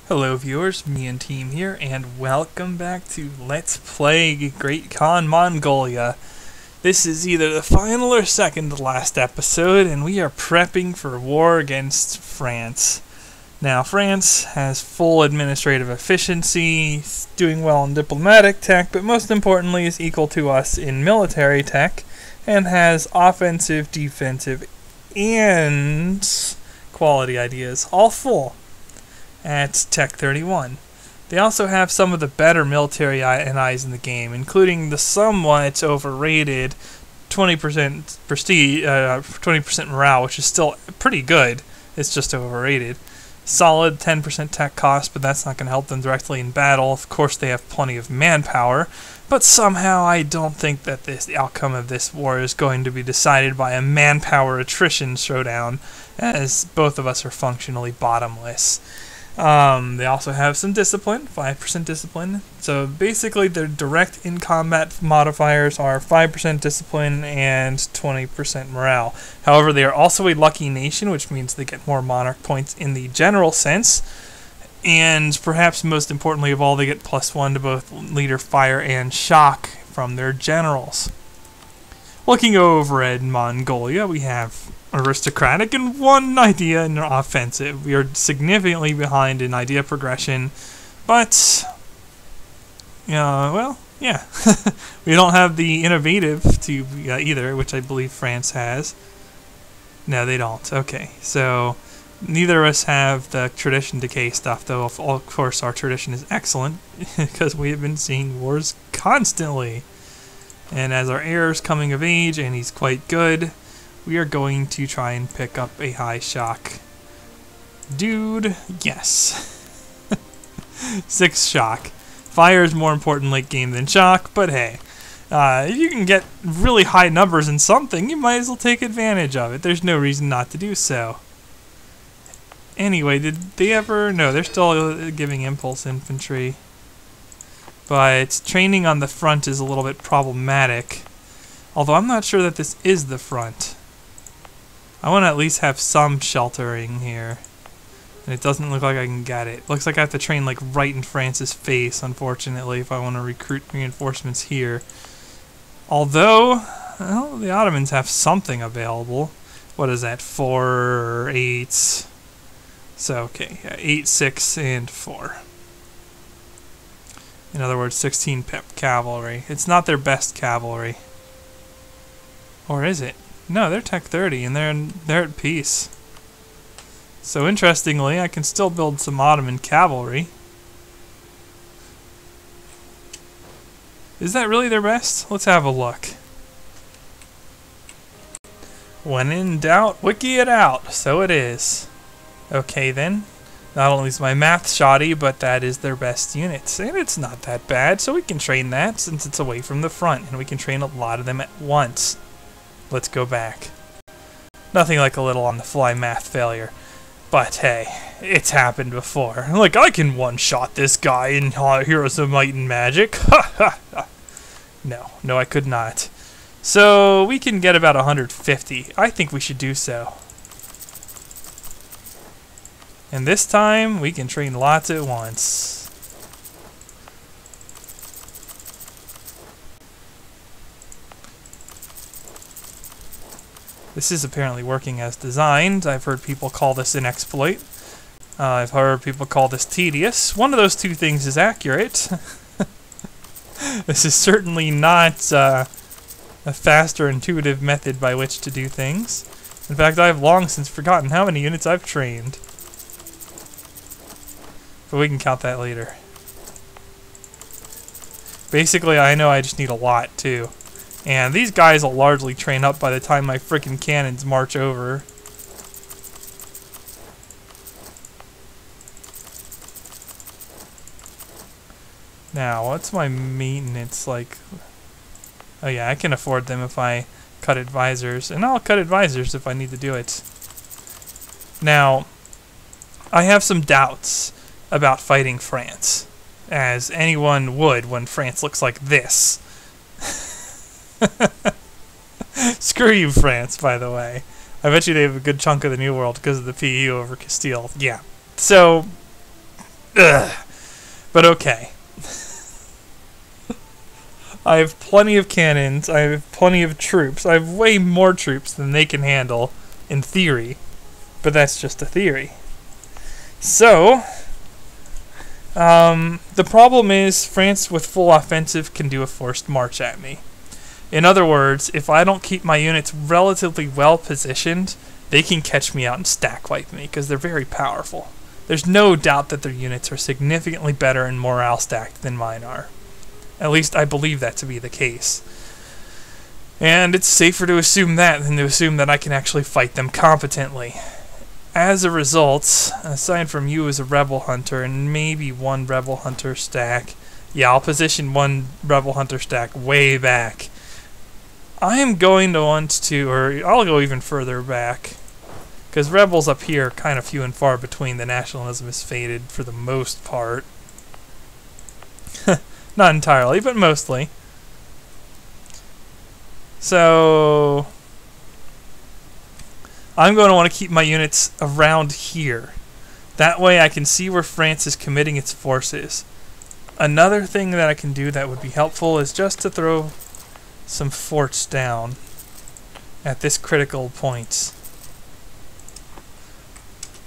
Hello viewers, me and team here, and welcome back to Let's Play Great Khan Mongolia. This is either the final or second to last episode, and we are prepping for war against France. Now, France has full administrative efficiency, doing well in diplomatic tech, but most importantly is equal to us in military tech, and has offensive, defensive, and quality ideas, all full at Tech 31. They also have some of the better military NIs in the game, including the somewhat overrated 20% prestige, 20% morale, which is still pretty good. It's just overrated. Solid 10% tech cost, but that's not going to help them directly in battle. Of course, they have plenty of manpower, but somehow I don't think that the outcome of this war is going to be decided by a manpower attrition showdown, as both of us are functionally bottomless. They also have some discipline, 5% discipline. So basically their direct in-combat modifiers are 5% discipline and 20% morale. However, they are also a lucky nation, which means they get more monarch points in the general sense. And perhaps most importantly of all, they get +1 to both leader, fire, and shock from their generals. Looking over at Mongolia, we have aristocratic and one idea in offensive. We are significantly behind in idea progression, but well, yeah. We don't have the innovative to either, which I believe France has. No, they don't. Okay, so neither of us have the tradition decay stuff, though of course our tradition is excellent because we have been seeing wars constantly. And as our heir is coming of age, and he's quite good, we are going to try and pick up a high shock. Dude, yes. 6 shock. Fire is more important late game than shock, but hey. If you can get really high numbers in something, you might as well take advantage of it. There's no reason not to do so. Anyway, did they ever... No, they're still giving impulse infantry. But training on the front is a little bit problematic. Although I'm not sure that this is the front. I want to at least have some sheltering here. And it doesn't look like I can get it. Looks like I have to train like right in France's face, unfortunately, if I want to recruit reinforcements here. Although, well, the Ottomans have something available. What is that? 4 8s. So, okay, yeah, 8, 6, and 4. In other words, 16 pep cavalry. It's not their best cavalry. Or is it? No, they're Tech 30, and they're at peace. So interestingly, I can still build some Ottoman cavalry. Is that really their best? Let's have a look. When in doubt, wiki it out. So it is. Okay then. Not only is my math shoddy, but that is their best units. And it's not that bad, so we can train that since it's away from the front, and we can train a lot of them at once. Let's go back. Nothing like a little on-the-fly math failure. But hey, it's happened before. Like, I can one-shot this guy in Heroes of Might and Magic. Ha ha ha. No, I could not. So, we can get about 150. I think we should do so. And this time, we can train lots at once. This is apparently working as designed. I've heard people call this an exploit. I've heard people call this tedious. One of those two things is accurate. This is certainly not a fast or intuitive method by which to do things. In fact, I've long since forgotten how many units I've trained. But we can count that later. Basically, I know I just need a lot, too. And these guys will largely train up by the time my frickin' cannons march over. Now, what's my maintenance like? Oh yeah, I can afford them if I cut advisors. And I'll cut advisors if I need to do it. Now, I have some doubts about fighting France, as anyone would when France looks like this. Screw you, France, by the way. I bet you they have a good chunk of the New World because of the PU over Castile. Yeah. So, Ugh. But okay. I have plenty of cannons, I have plenty of troops, I have way more troops than they can handle, in theory. But that's just a theory. So, the problem is France with full offensive can do a forced march at me. In other words, if I don't keep my units relatively well positioned, they can catch me out and stack wipe me, because they're very powerful. There's no doubt that their units are significantly better and morale stacked than mine are. At least I believe that to be the case. And it's safer to assume that than to assume that I can actually fight them competently. As a result, aside from you as a rebel hunter and maybe one rebel hunter stack, yeah, I'll position one rebel hunter stack way back. I am going to want to, or I'll go even further back, because rebels up here are kind of few and far between. The nationalism is faded for the most part. Not entirely, but mostly. So I'm going to want to keep my units around here. That way I can see where France is committing its forces. Another thing that I can do that would be helpful is just to throw some forts down at this critical point.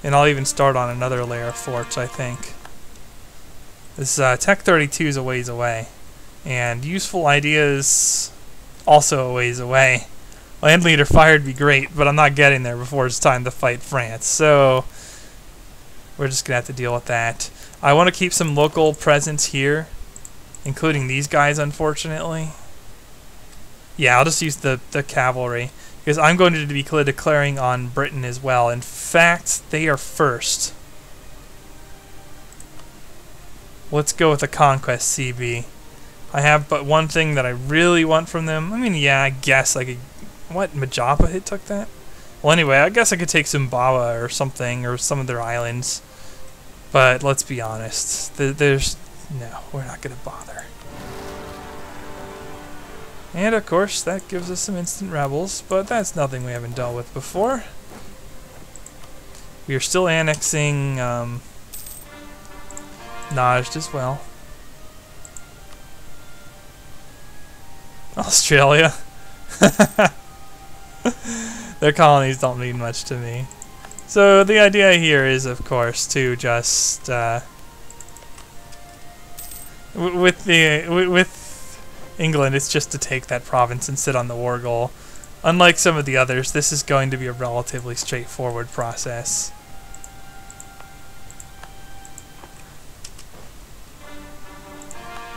And I'll even start on another layer of forts, I think. This Tech 32 is a ways away. And Useful Ideas also a ways away. Land Leader Fire would be great, but I'm not getting there before it's time to fight France. So we're just going to have to deal with that. I want to keep some local presence here, including these guys, unfortunately. Yeah, I'll just use the cavalry, because I'm going to be declaring on Britain as well. In fact, they are first. Let's go with the Conquest CB. I have but one thing that I really want from them. I mean, yeah, I guess I could... What? Majapa hit took that? Well, anyway, I guess I could take Sumbawa or something, or some of their islands. But let's be honest. There's... No, we're not going to bother. And of course, that gives us some instant rebels, but that's nothing we haven't dealt with before. We are still annexing Najd as well. Australia. Their colonies don't mean much to me. So the idea here is, of course, to just with England, it's just to take that province and sit on the war goal. Unlike some of the others, this is going to be a relatively straightforward process.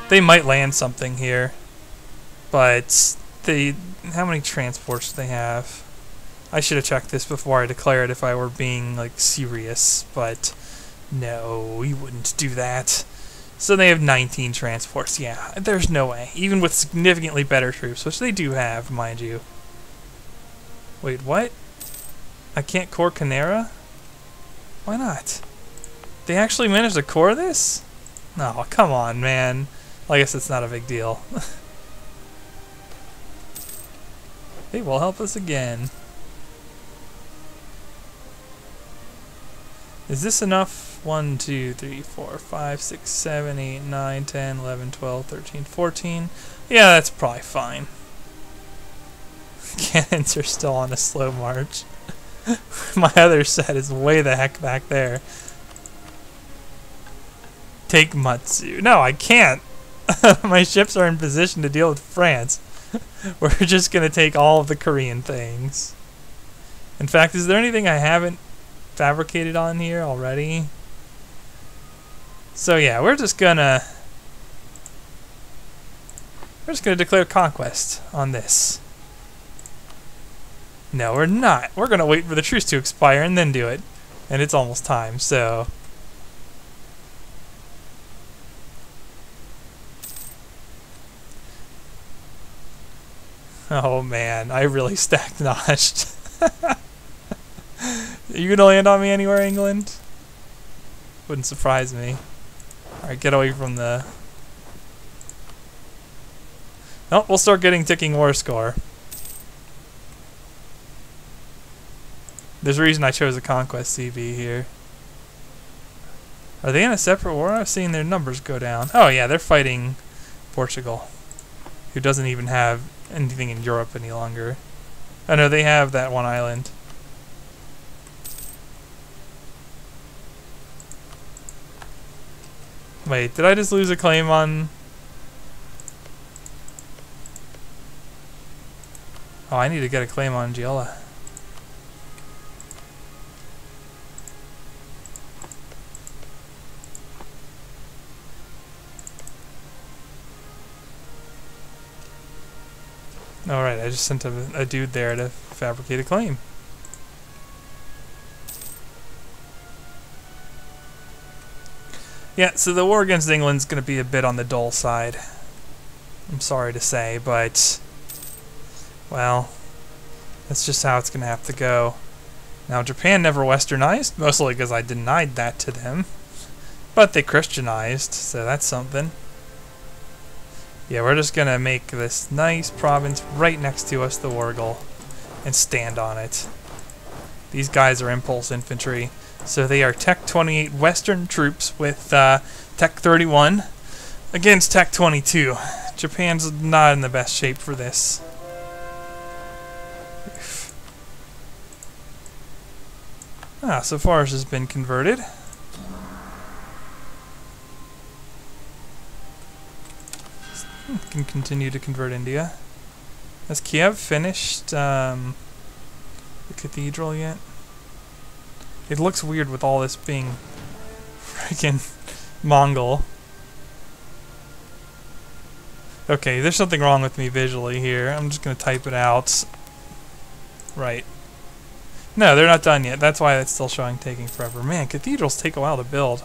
They might land something here, but how many transports do they have? I should have checked this before I declared if I were being like serious, but no, we wouldn't do that. So they have 19 transports. Yeah, there's no way. Even with significantly better troops, which they do have, mind you. Wait, what? I can't core Canera? Why not? They actually managed to core this? No, come on, man. Well, I guess it's not a big deal. They will help us again. Is this enough? 1, 2, 3, 4, 5, 6, 7, 8, 9, 10, 11, 12, 13, 14. Yeah, that's probably fine. Cannons are still on a slow march. My other set is way the heck back there. Take Matsu. No, I can't. My ships are in position to deal with France. We're just going to take all of the Korean things. In fact, is there anything I haven't fabricated on here already? So yeah, we're just gonna declare conquest on this. No, we're not. We're gonna wait for the truce to expire and then do it. And it's almost time, so oh man, I really stacked Najd. Are you gonna land on me anywhere, England? Wouldn't surprise me. Alright, get away from the... Oh, we'll start getting ticking war score. There's a reason I chose a Conquest CB here. Are they in a separate war? I've seen their numbers go down. Oh yeah, they're fighting Portugal, who doesn't even have anything in Europe any longer. Oh no, they have that one island. Wait, did I just lose a claim on... Oh, I need to get a claim on Giola. Alright, I just sent a dude there to fabricate a claim. Yeah, so the war against England's going to be a bit on the dull side. I'm sorry to say, but... well, that's just how it's going to have to go. Now, Japan never westernized, mostly because I denied that to them. But they Christianized, so that's something. Yeah, we're just going to make this nice province right next to us, the Wargle, and stand on it. These guys are impulse infantry, so they are Tech 28 Western troops with Tech 31 against Tech 22. Japan's not in the best shape for this. Ah, so Fars has been converted. Can continue to convert India. Has Kiev finished the cathedral yet? It looks weird with all this being freaking Mongol. Okay, there's something wrong with me visually here. I'm just gonna type it out. Right. No, they're not done yet. That's why it's still showing taking forever. Man, cathedrals take a while to build.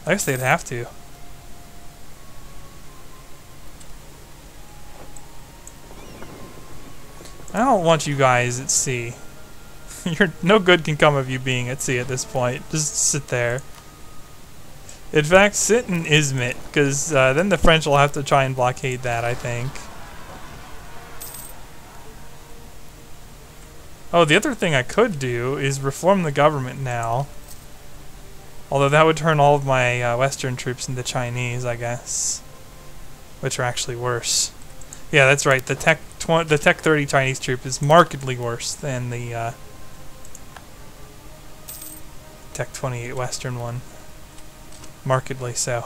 I guess they'd have to. I don't want you guys at sea. No good can come of you being at sea at this point. Just sit there. In fact, sit in Izmit, because then the French will have to try and blockade that, I think. Oh, the other thing I could do is reform the government now. Although that would turn all of my Western troops into Chinese, I guess. Which are actually worse. Yeah, that's right. The Tech 30 Chinese troop is markedly worse than the Tech 28 Western one. Markedly so.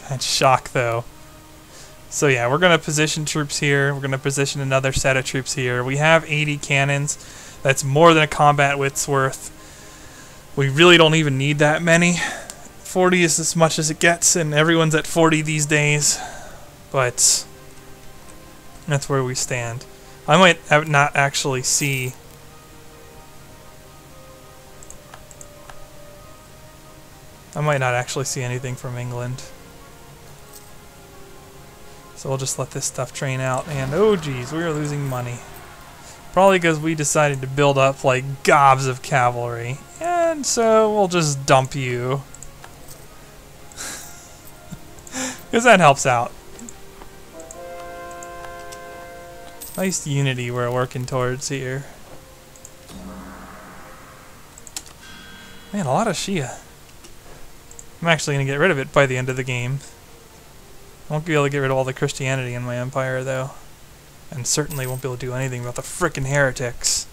That's shock, though. So yeah, we're going to position troops here. We're going to position another set of troops here. We have 80 cannons. That's more than a combat width's worth. We really don't even need that many. 40 is as much as it gets, and everyone's at 40 these days. But that's where we stand. I might not actually see... anything from England. So we'll just let this stuff train out. And oh geez, we are losing money. Probably because we decided to build up like gobs of cavalry. And so we'll just dump you. Because that helps out. Nice unity we're working towards here. Man, a lot of Shia. I'm actually going to get rid of it by the end of the game. I won't be able to get rid of all the Christianity in my empire, though. And certainly won't be able to do anything about the frickin' heretics.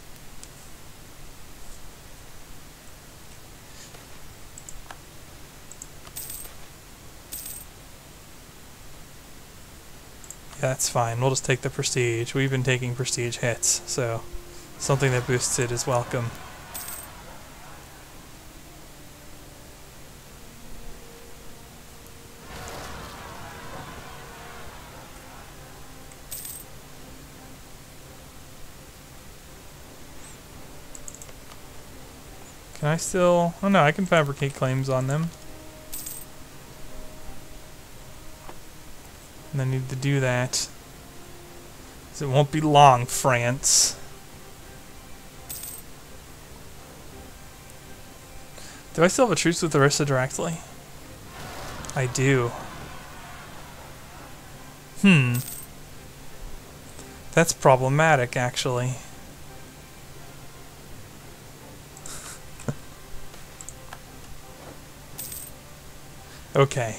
Yeah, that's fine. We'll just take the prestige. We've been taking prestige hits, so something that boosts it is welcome. Can I still... oh no, I can fabricate claims on them. And I need to do that. 'Cause it won't be long, France. Do I still have a truce with Orissa directly? I do. That's problematic, actually. Okay.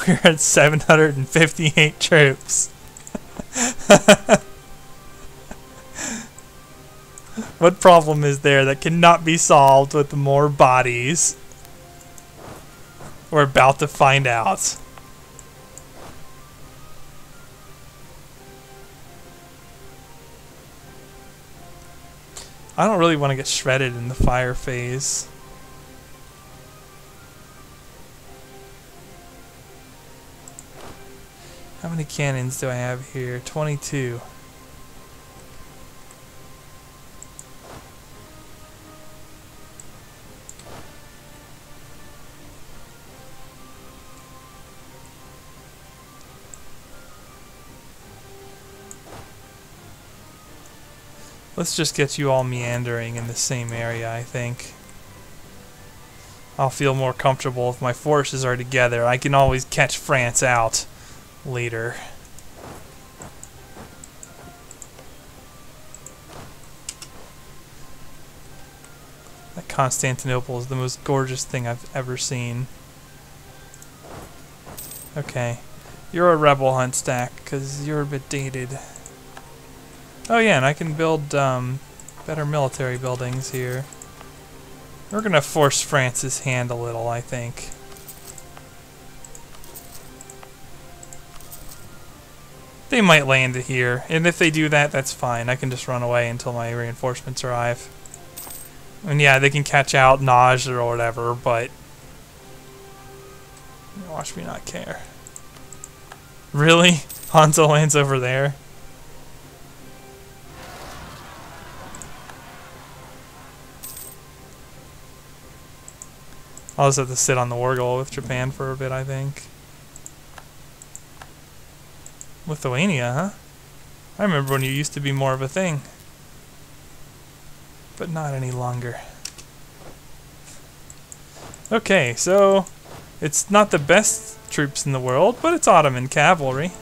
We're at 758 troops. What problem is there that cannot be solved with more bodies? We're about to find out. I don't really want to get shredded in the fire phase. How many cannons do I have here? 22. Let's just get you all meandering in the same area, I think. I'll feel more comfortable if my forces are together. I can always catch France out later. That Constantinople is the most gorgeous thing I've ever seen. Okay. You're a rebel hunt stack, because you're a bit dated. Oh yeah, and I can build better military buildings here. We're going to force France's hand a little, I think. They might land it here, and if they do that, that's fine. I can just run away until my reinforcements arrive. And yeah, they can catch out Naj or whatever, but... Watch me not care. Really? Hanzo lands over there? I'll just have to sit on the war goal with Japan for a bit, I think. Lithuania, huh? I remember when you used to be more of a thing. But not any longer. Okay, so... It's not the best troops in the world, but it's Ottoman cavalry.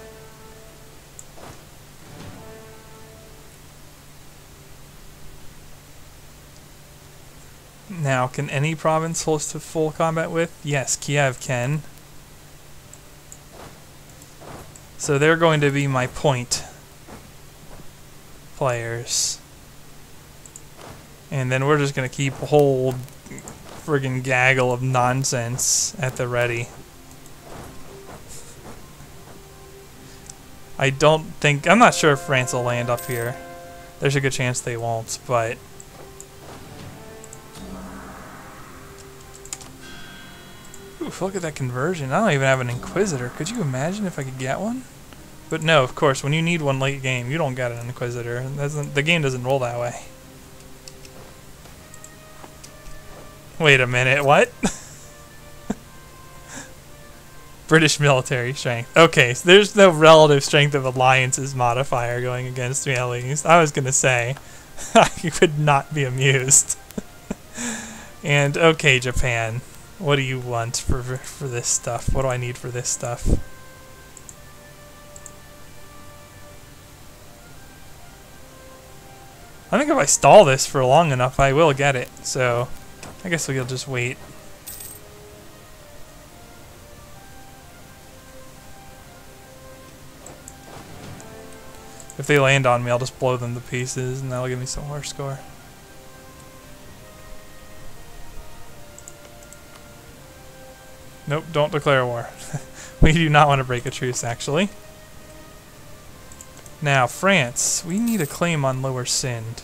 Now, can any province host to full combat with? Yes, Kiev can. So they're going to be my point players. And then we're just going to keep a whole friggin' gaggle of nonsense at the ready. I don't think... I'm not sure if France will land up here. There's a good chance they won't, but... Oof, look at that conversion. I don't even have an Inquisitor. Could you imagine if I could get one? But no, of course, when you need one late game, you don't get an Inquisitor. The game doesn't roll that way. Wait a minute, what? British military strength. Okay, so there's no relative strength of alliances modifier going against me at least. I was gonna say, I would not be amused. And okay, Japan. What do you want for this stuff? What do I need for this stuff? I think if I stall this for long enough, I will get it. So, I guess we'll just wait. If they land on me, I'll just blow them to pieces, and that'll give me some more score. Nope, don't declare war. We do not want to break a truce, actually. Now, France. We need a claim on Lower Sind.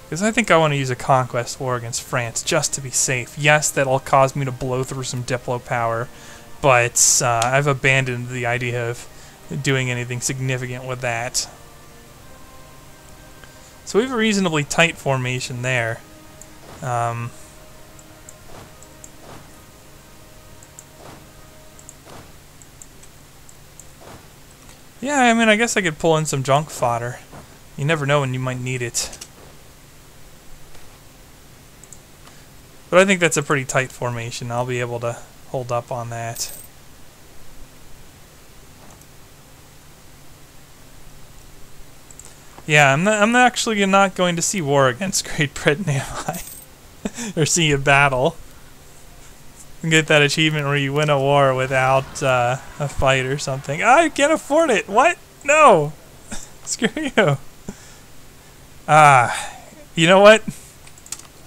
Because I think I want to use a conquest war against France, just to be safe. Yes, that'll cause me to blow through some Diplo power, but I've abandoned the idea of doing anything significant with that. So we have a reasonably tight formation there. Yeah, I mean, I guess I could pull in some junk fodder. You never know when you might need it. But I think that's a pretty tight formation. I'll be able to hold up on that. Yeah, I'm actually not going to see war against Great Britain, am I? Or see a battle. And get that achievement where you win a war without a fight or something. I can't afford it! What? No! Screw you! You know what?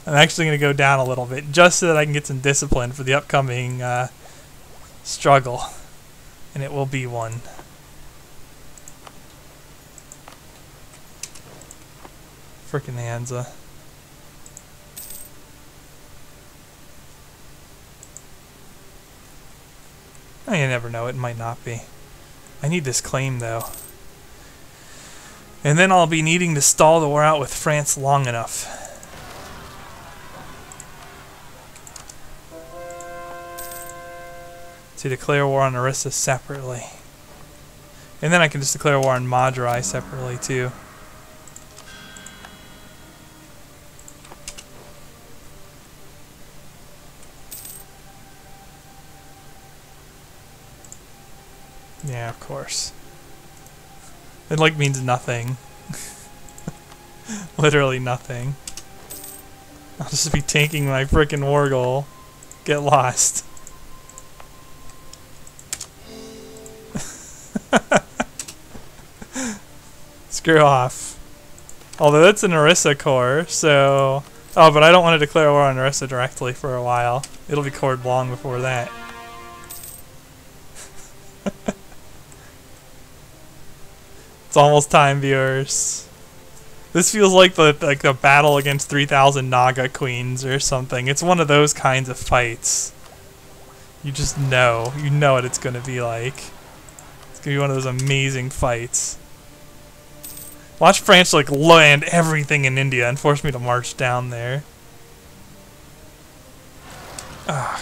I'm actually going to go down a little bit, just so that I can get some discipline for the upcoming struggle. And it will be one. Frickin' Hansa. Oh, you never know, it might not be. I need this claim, though. And then I'll be needing to stall the war out with France long enough. To declare war on Orissa separately. And then I can just declare war on Madurai separately, too. Yeah, of course. It, like, means nothing. Literally nothing. I'll just be tanking my frickin' war goal. Get lost. Screw off. Although that's an Orissa core, so... Oh, but I don't want to declare war on Orissa directly for a while. It'll be cored long before that. It's almost time, viewers. This feels like the battle against 3,000 Naga queens or something. It's one of those kinds of fights. You just know. You know what it's going to be like. It's going to be one of those amazing fights. Watch France like land everything in India and force me to march down there. Ugh.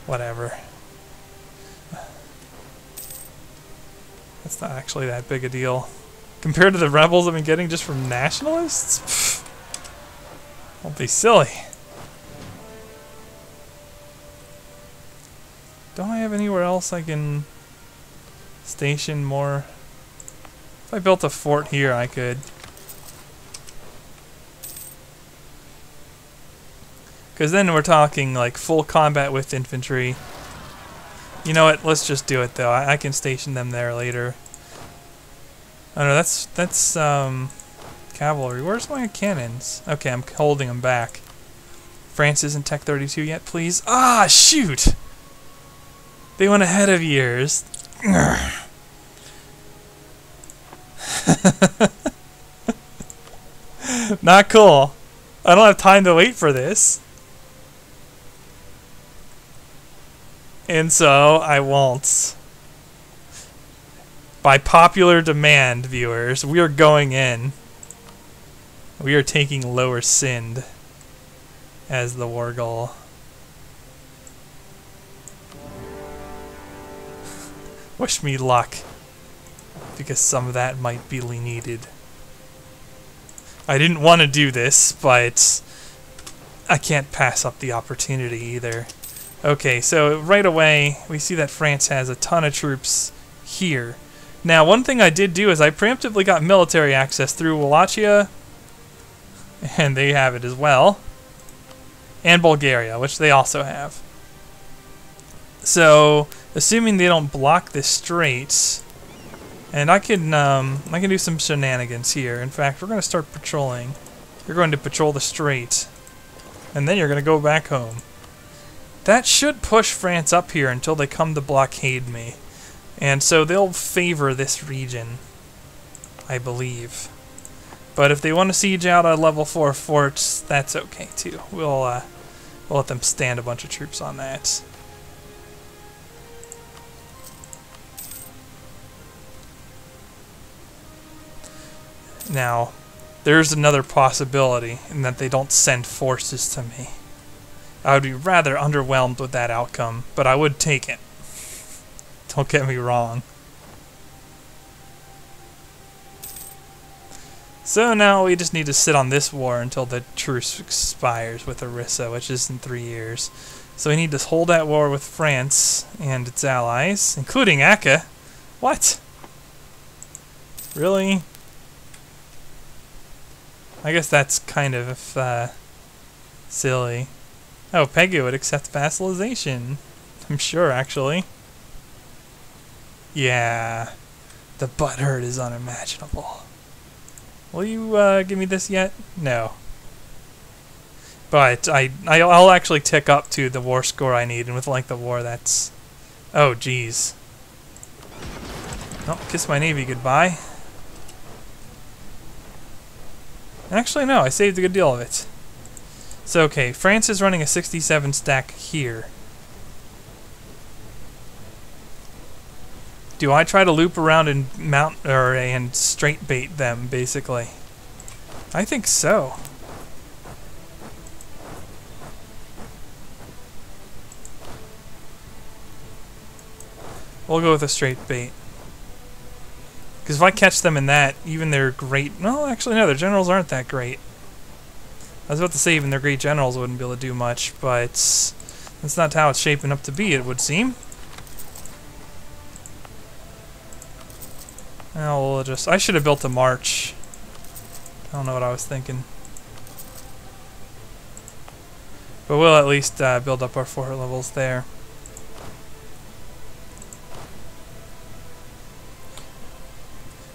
Whatever. That's not actually that big a deal. Compared to the rebels I've been getting just from nationalists? Pfft. Don't be silly. Don't I have anywhere else I can station more? If I built a fort here, I could. Because then we're talking like full combat with infantry. You know what? Let's just do it though. I can station them there later. Oh no, that's cavalry. Where's my cannons? Okay, I'm holding them back. France isn't Tech 32 yet, please. Ah, shoot! They went ahead of years. Not cool. I don't have time to wait for this. And so, I won't. By popular demand, viewers, we are going in. We are taking Lower Sind as the war goal. Wish me luck, because some of that might be needed. I didn't want to do this, but I can't pass up the opportunity either. Okay, so right away, we see that France has a ton of troops here. Now, one thing I did do is I preemptively got military access through Wallachia, and they have it as well, and Bulgaria, which they also have. So, assuming they don't block this strait, and I can do some shenanigans here. In fact, we're going to start patrolling. You're going to patrol the strait, and then you're going to go back home. That should push France up here until they come to blockade me. And so they'll favor this region, I believe. But if they want to siege out a level 4 forts, that's okay too. We'll let them stand a bunch of troops on that. Now, there's another possibility in that they don't send forces to me. I would be rather underwhelmed with that outcome, but I would take it. Don't get me wrong. So now we just need to sit on this war until the truce expires with Orissa, which is in 3 years. So we need to hold that war with France and its allies, including Akka. What? Really? I guess that's kind of silly. Oh, Pegu would accept vassalization. I'm sure, actually. Yeah. The butthurt is unimaginable. Will you give me this yet? No. But I'll actually tick up to the war score I need, and with like the war that's... Oh, geez. Oh, kiss my navy goodbye. Actually, no, I saved a good deal of it. So, okay, France is running a 67 stack here. Do I try to loop around and and straight bait them, basically? I think so. We'll go with a straight bait. Because if I catch them in that, even their great... No, actually, no, their generals aren't that great. I was about to say even their great generals wouldn't be able to do much, but that's not how it's shaping up to be, it would seem. Now we'll just... I should have built a march. I don't know what I was thinking. But we'll at least build up our fort levels there.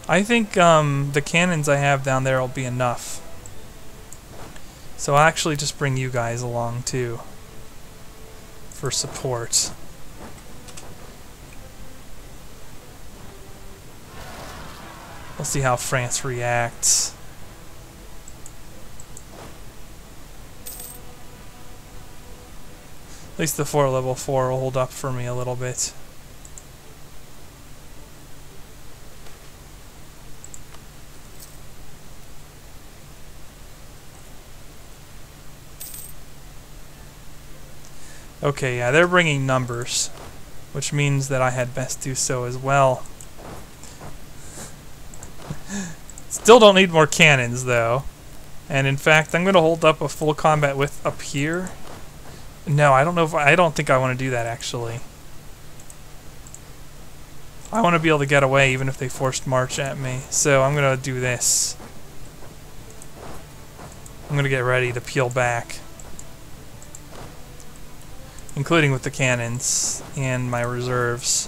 I think the cannons I have down there will be enough. So I'll actually just bring you guys along too for support. We'll see how France reacts. At least the fort level 4 will hold up for me a little bit. Okay, yeah, they're bringing numbers, which means that I had best do so as well. Still don't need more cannons, though. And in fact, I'm going to hold up a full combat with up here. No, I don't know if I don't think I want to do that, actually. I want to be able to get away even if they forced march at me. So I'm going to do this. I'm going to get ready to peel back. Including with the cannons and my reserves.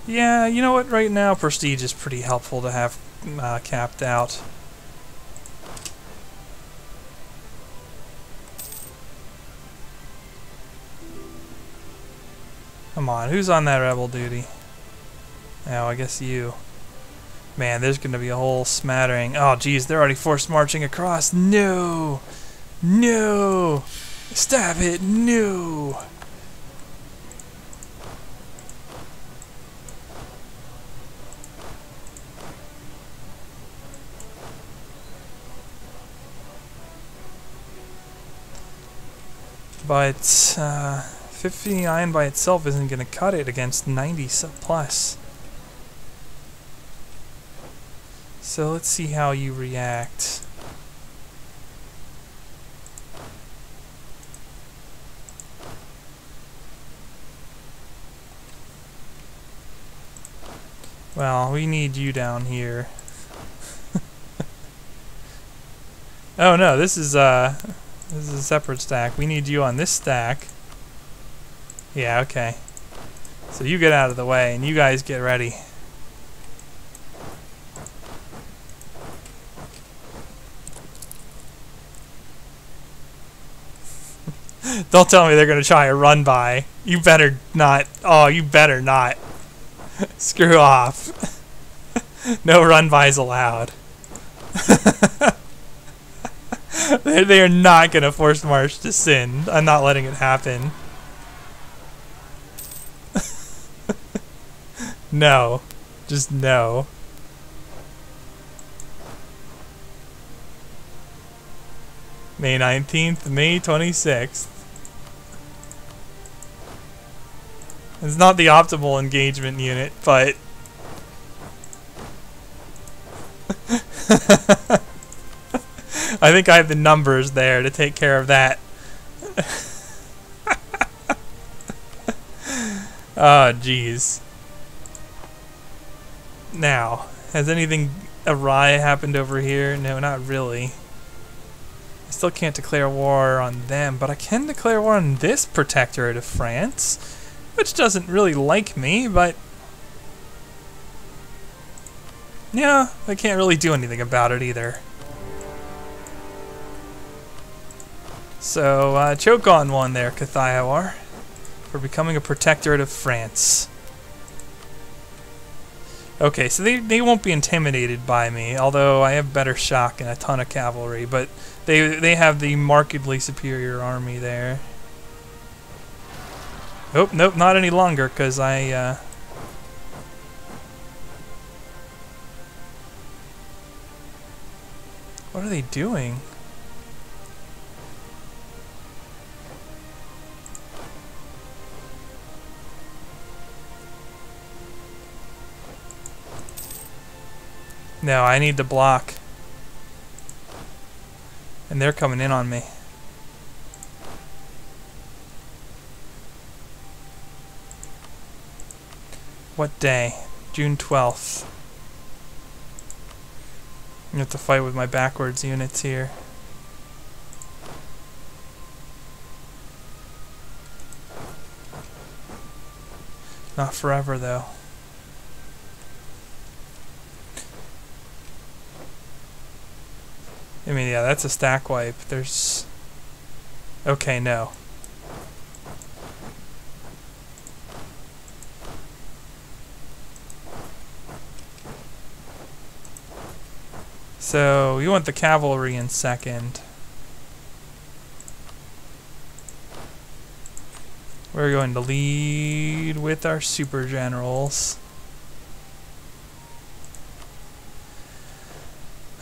Yeah, you know what? Right now, prestige is pretty helpful to have capped out. Come on, who's on that rebel duty? Oh, I guess you. Man, there's going to be a whole smattering. Oh, geez, they're already forced marching across. No! No! Stop it! No! But 59 by itself isn't going to cut it against 90 plus. So let's see how you react. Well, we need you down here. Oh no, this is a separate stack. We need you on this stack. Yeah, okay. So you get out of the way and you guys get ready. Don't tell me they're going to try a run by. You better not. Oh, you better not. Screw off. No run bys allowed. They are not going to force march to Sin. I'm not letting it happen. No. Just no. May 19th, May 26th. It's not the optimal engagement unit, but... I think I have the numbers there to take care of that. Oh, jeez. Now, has anything awry happened over here? No, not really. I still can't declare war on them, but I can declare war on this protectorate of France, which doesn't really like me, but yeah, I can't really do anything about it either. So, choke on one there, Cathiawar, for becoming a protectorate of France. Okay, so they won't be intimidated by me, although I have better shock and a ton of cavalry, but they have the markedly superior army there. Oh, nope, not any longer, because I, what are they doing? No, I need to block. And they're coming in on me. What day? June 12th. I have to fight with my backwards units here. Not forever, though. I mean, yeah, that's a stack wipe. There's... Okay, no. So, you want the cavalry in second. We're going to lead with our super generals.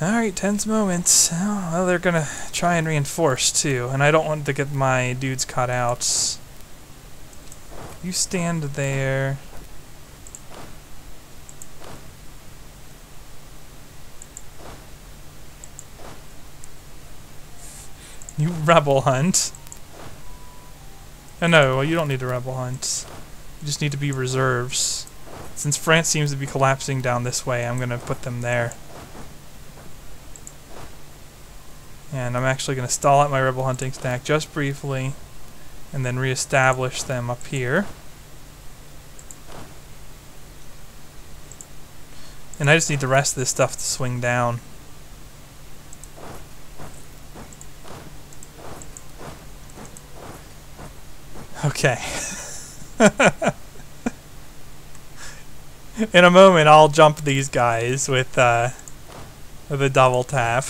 Alright, tense moments. Oh, well, they're gonna try and reinforce too, and I don't want to get my dudes caught out. You stand there. You rebel hunt. Oh no, you don't need to rebel hunt. You just need to be reserves. Since France seems to be collapsing down this way, I'm gonna put them there. And I'm actually going to stall out my rebel hunting stack just briefly and then reestablish them up here. And I just need the rest of this stuff to swing down. Okay. In a moment I'll jump these guys with a double tap.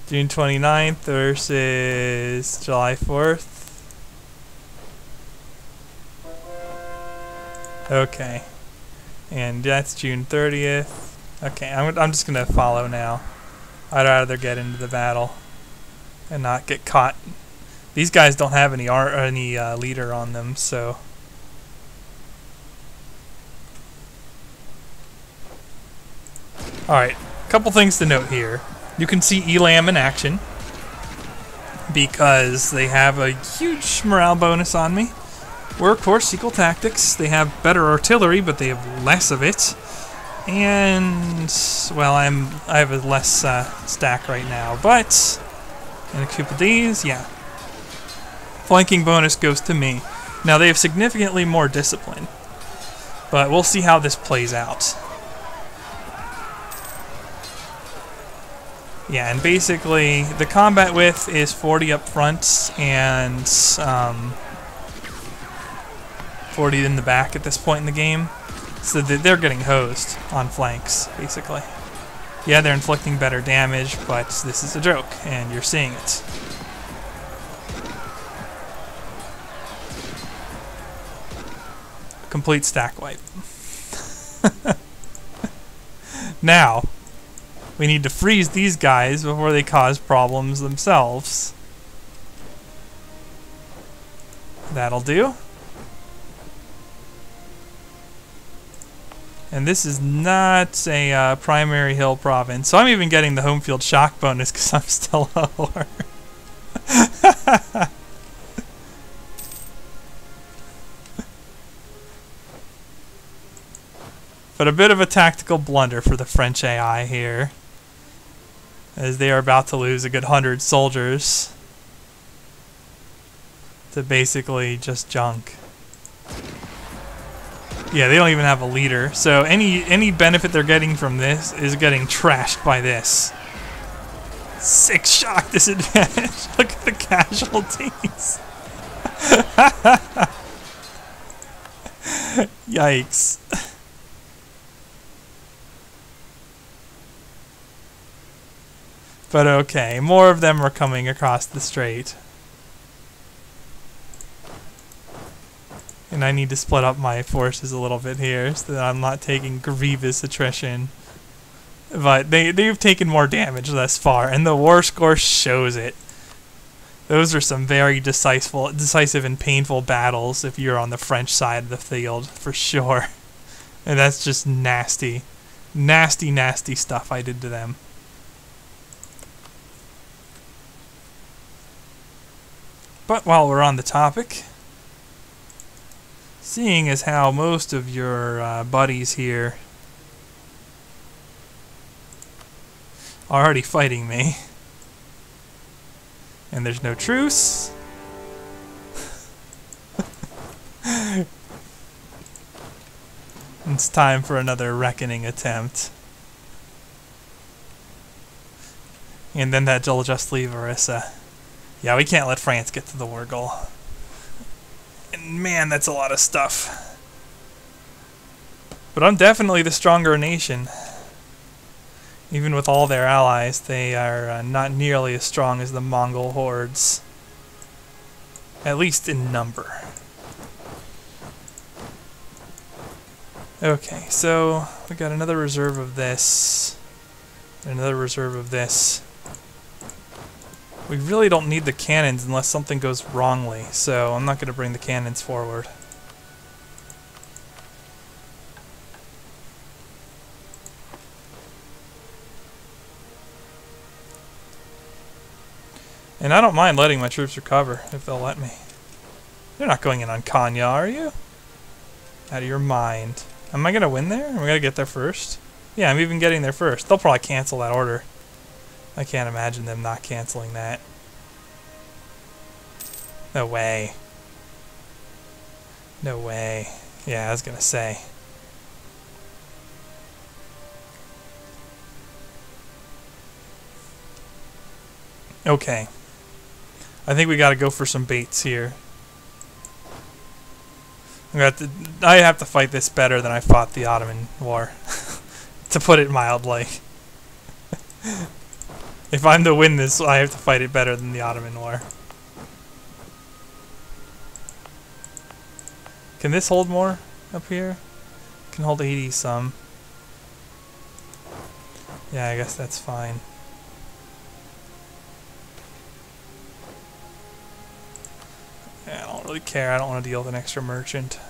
June 29th versus July 4th. Okay. And that's June 30th. Okay, I'm just going to follow now. I'd rather get into the battle and not get caught. These guys don't have any leader on them, so... Alright, a couple things to note here. You can see Elam in action because they have a huge morale bonus on me. We're, of course, equal tactics. They have better artillery, but they have less of it. And, well, I have a less stack right now, but in a couple of these, yeah. Flanking bonus goes to me. Now, they have significantly more discipline, but we'll see how this plays out. Yeah, and basically, the combat width is 40 up front and 40 in the back at this point in the game. So they're getting hosed on flanks, basically. Yeah, they're inflicting better damage, but this is a joke, and you're seeing it. Complete stack wipe. Now, we need to freeze these guys before they cause problems themselves. That'll do. And this is not a primary hill province, so I'm even getting the home field shock bonus because I'm still lower. But a bit of a tactical blunder for the French AI here, as they are about to lose a good 100 soldiers to basically just junk. Yeah, they don't even have a leader, so any benefit they're getting from this is getting trashed by this. 6 shock disadvantage. Look at the casualties. Yikes. But okay, more of them are coming across the strait. And I need to split up my forces a little bit here so that I'm not taking grievous attrition. But they've taken more damage thus far, and the war score shows it. Those are some very decisive and painful battles if you're on the French side of the field, for sure. And that's just nasty. Nasty, nasty stuff I did to them. But while we're on the topic, seeing as how most of your buddies here are already fighting me, and there's no truce, it's time for another reckoning attempt. And then that'll just leave Orissa. Yeah, we can't let France get to the war goal. And man, that's a lot of stuff. But I'm definitely the stronger nation. Even with all their allies, they are not nearly as strong as the Mongol hordes. At least in number. Okay, so we got another reserve of this. Another reserve of this. We really don't need the cannons unless something goes wrongly, so I'm not going to bring the cannons forward. And I don't mind letting my troops recover if they'll let me. You're not going in on Konya, are you? Out of your mind. Am I going to win there? Am I going to get there first? Yeah, I'm even getting there first. They'll probably cancel that order. I can't imagine them not canceling that. No way. No way. Yeah, I was gonna say. Okay. I think we gotta go for some baits here. I have to fight this better than I fought the Ottoman War. To put it mildly. If I'm to win this, I have to fight it better than the Ottoman War. Can this hold more up here? Can hold 80 some. Yeah, I guess that's fine. Yeah, I don't really care. I don't want to deal with an extra merchant.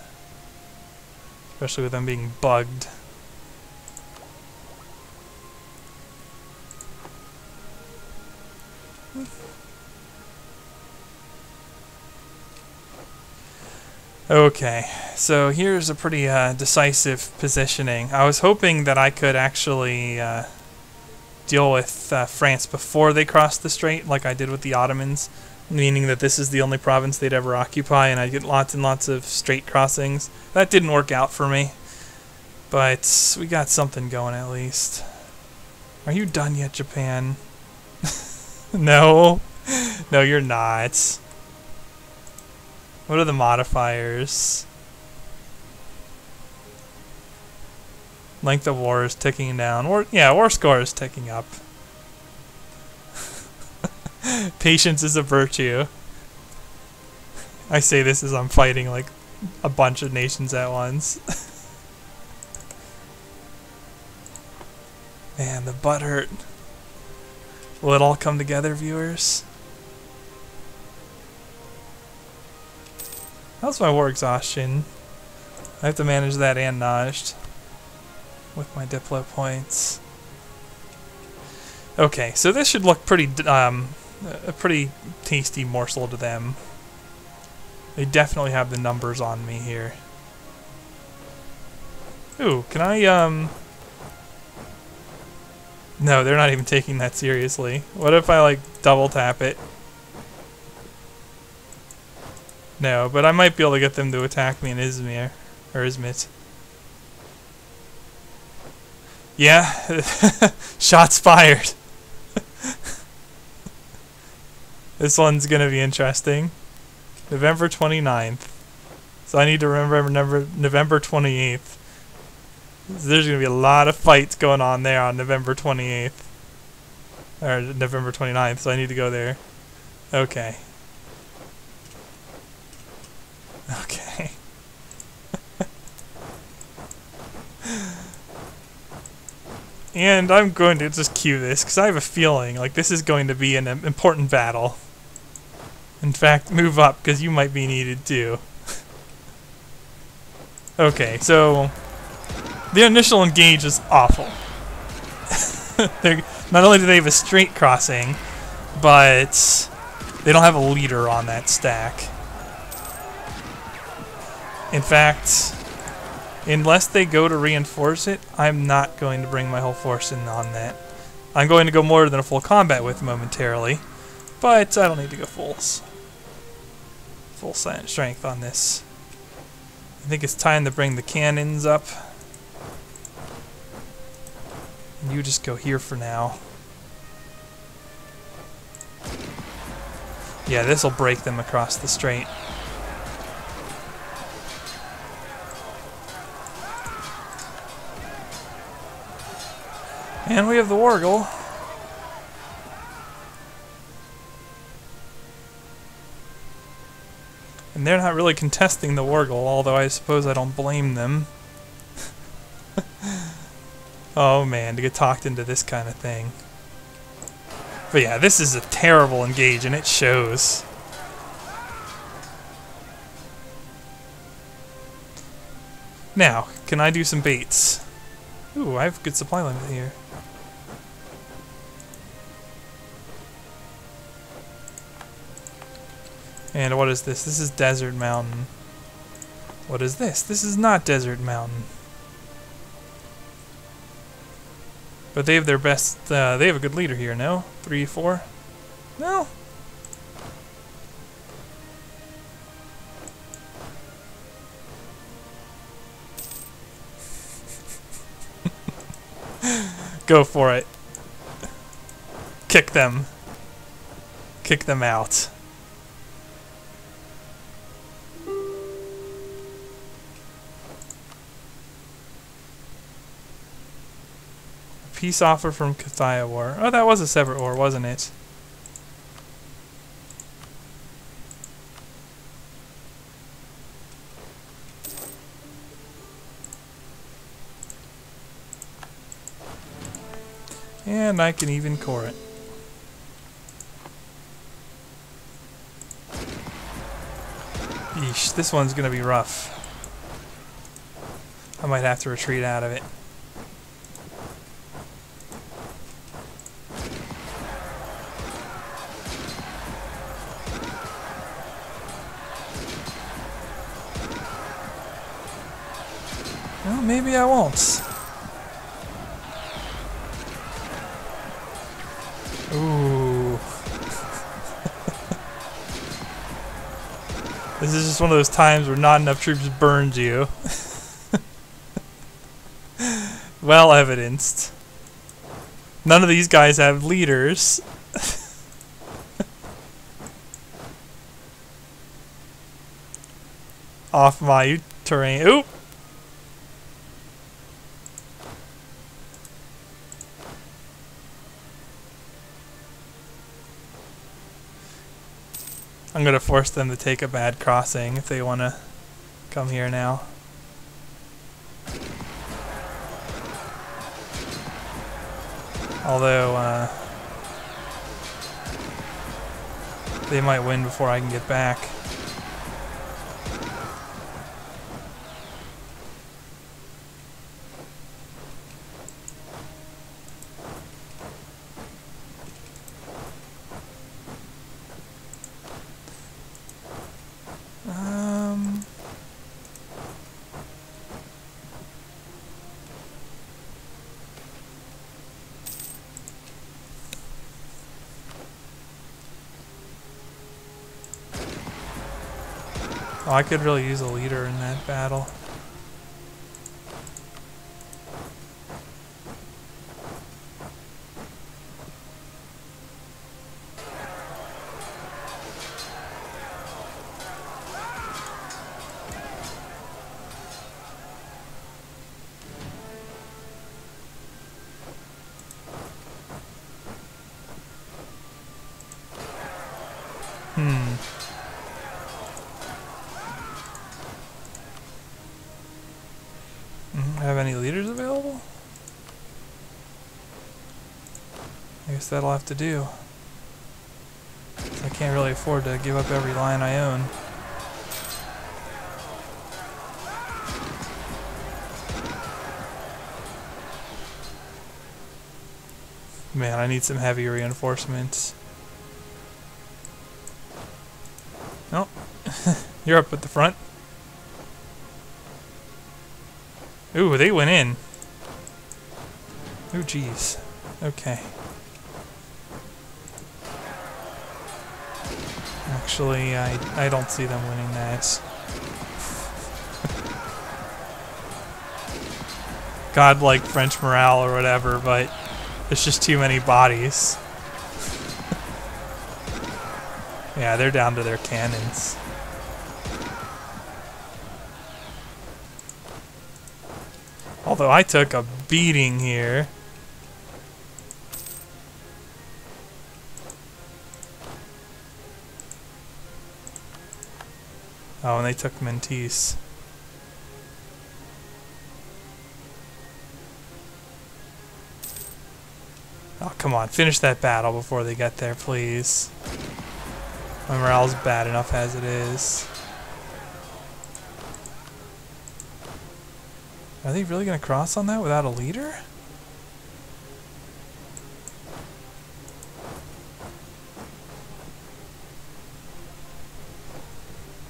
Especially with them being bugged. Okay, so here's a pretty decisive positioning. I was hoping that I could actually deal with France before they crossed the strait, like I did with the Ottomans, meaning that this is the only province they'd ever occupy, and I'd get lots and lots of strait crossings. That didn't work out for me, but we got something going at least. Are you done yet, Japan? No? No, you're not. What are the modifiers? Length of war is ticking down. War score is ticking up. Patience is a virtue. I say this as I'm fighting like a bunch of nations at once. Man, the butt hurt. Will it all come together, viewers? How's my war exhaustion? I have to manage that and Najd with my Diplo points. Okay, so this should look pretty, a pretty tasty morsel to them. They definitely have the numbers on me here. Ooh, can I, No, they're not even taking that seriously. What if I, like, double tap it? No, but I might be able to get them to attack me in Izmir. Or Izmit. Yeah, shots fired. This one's gonna be interesting. November 29th. So I need to remember November 28th. There's gonna be a lot of fights going on there on November 28th. Or November 29th, so I need to go there. Okay. Okay. And I'm going to just cue this, because I have a feeling like this is going to be an important battle. In fact, move up, because you might be needed too. Okay, so the initial engage is awful. Not only do they have a straight crossing, but they don't have a leader on that stack. In fact, unless they go to reinforce it, I'm not going to bring my whole force in on that. I'm going to go more than a full combat with momentarily, but I don't need to go full strength on this. I think it's time to bring the cannons up. And you just go here for now. Yeah, this will break them across the strait. And we have the Wargle. And they're not really contesting the Wargle, although I suppose I don't blame them. Oh man, to get talked into this kind of thing. But yeah, this is a terrible engage, and it shows. Now, can I do some baits? Ooh, I have a good supply limit here. And what is this? This is Desert Mountain. What is this? This is not Desert Mountain. But they have their best, they have a good leader here, no? 3, 4? No? Go for it. Kick them. Kick them out. Peace offer from Kathaya War. Oh, that was a separate war, wasn't it? And I can even core it. Yeesh, this one's gonna be rough. I might have to retreat out of it. Well, maybe I won't. Ooh. This is just one of those times where not enough troops burned you. Well evidenced. None of these guys have leaders. Off my terrain. Oop! I'm gonna force them to take a bad crossing if they wanna come here now. Although, they might win before I can get back. Oh, I could really use a leader in that battle. Have any leaders available? I guess that'll have to do. I can't really afford to give up every line I own. Man, I need some heavy reinforcements. Oh, you're up at the front. Ooh, they went in. Ooh, jeez. Okay. Actually, I don't see them winning that. Godlike French morale or whatever, but there's just too many bodies. Yeah, they're down to their cannons. Although I took a beating here. Oh, and they took Mentees. Oh, come on. Finish that battle before they get there, please. My morale's bad enough as it is. Are they really going to cross on that without a leader?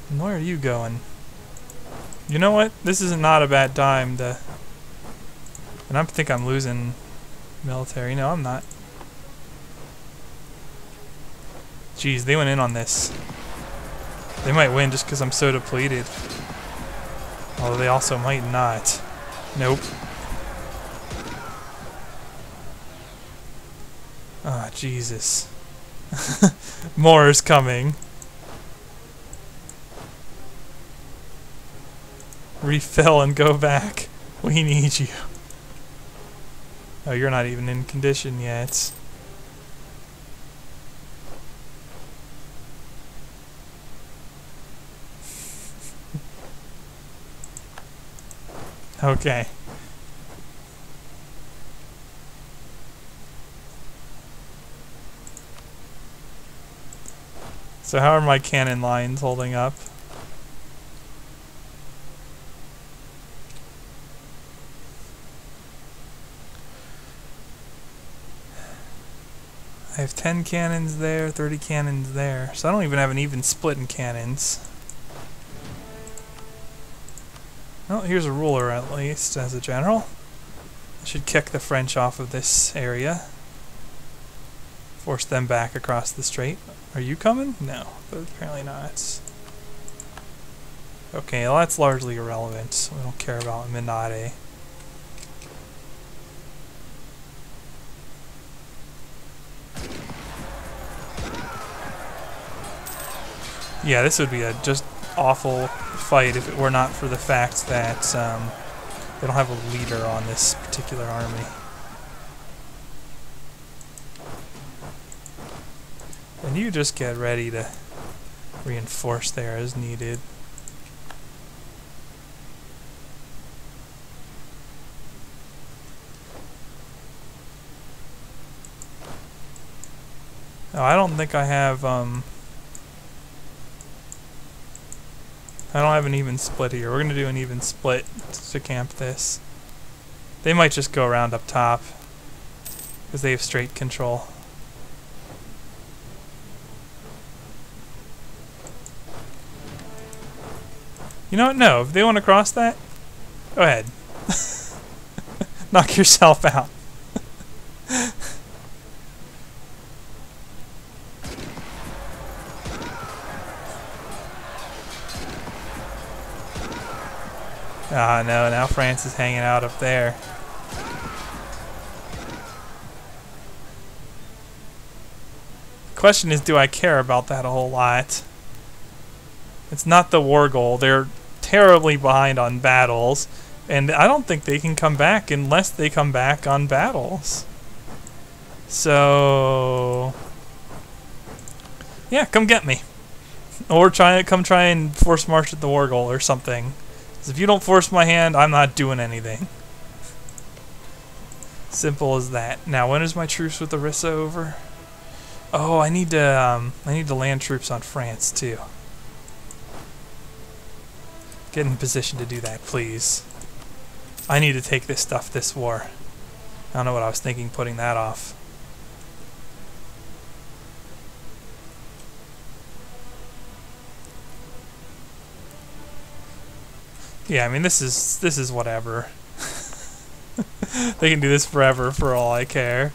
And where are you going? You know what? This is not a bad time to... And I think I'm losing military. No, I'm not. Jeez, they went in on this. They might win just because I'm so depleted. Although they also might not. Nope. Ah, Jesus. More is coming. Refill and go back. We need you. Oh, you're not even in condition yet. Okay. So how are my cannon lines holding up? I have 10 cannons there, 30 cannons there. So I don't even have an even split in cannons. Well, here's a ruler at least, as a general. I should kick the French off of this area. Force them back across the strait. Are you coming? No, but apparently not. Okay, well that's largely irrelevant. We don't care about Minade. Yeah, this would be a just awful fight if it were not for the fact that they don't have a leader on this particular army. And you just get ready to reinforce there as needed. Oh, I don't think I have I don't have an even split here. We're going to do an even split to camp this. They might just go around up top because they have straight control. You know what? No. If they want to cross that, go ahead. Knock yourself out. Ah, no, now France is hanging out up there. The question is, do I care about that a whole lot? It's not the war goal. They're terribly behind on battles, and I don't think they can come back unless they come back on battles. So, yeah, come get me. Or come try and force march at the war goal or something. Because if you don't force my hand, I'm not doing anything. Simple as that. Now, when is my truce with Orissa over? Oh, I need to land troops on France too. Get in position to do that, please. I need to take this stuff this war. I don't know what I was thinking putting that off. Yeah, I mean this is whatever. They can do this forever for all I care.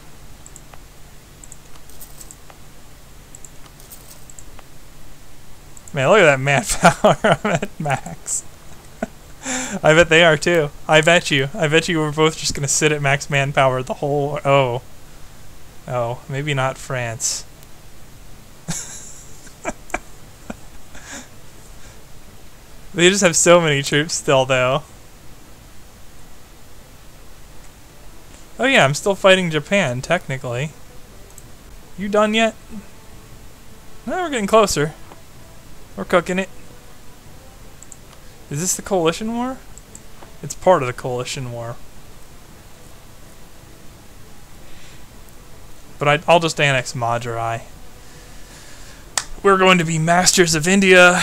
Man, look at that manpower. I'm at max. I bet they are too. I bet you we're both just gonna sit at max manpower the whole. Oh, maybe not France. They just have so many troops still, though. Oh yeah, I'm still fighting Japan, technically. You done yet? No, we're getting closer. We're cooking it. Is this the coalition war? It's part of the coalition war. But I'll just annex Madurai. We're going to be masters of India,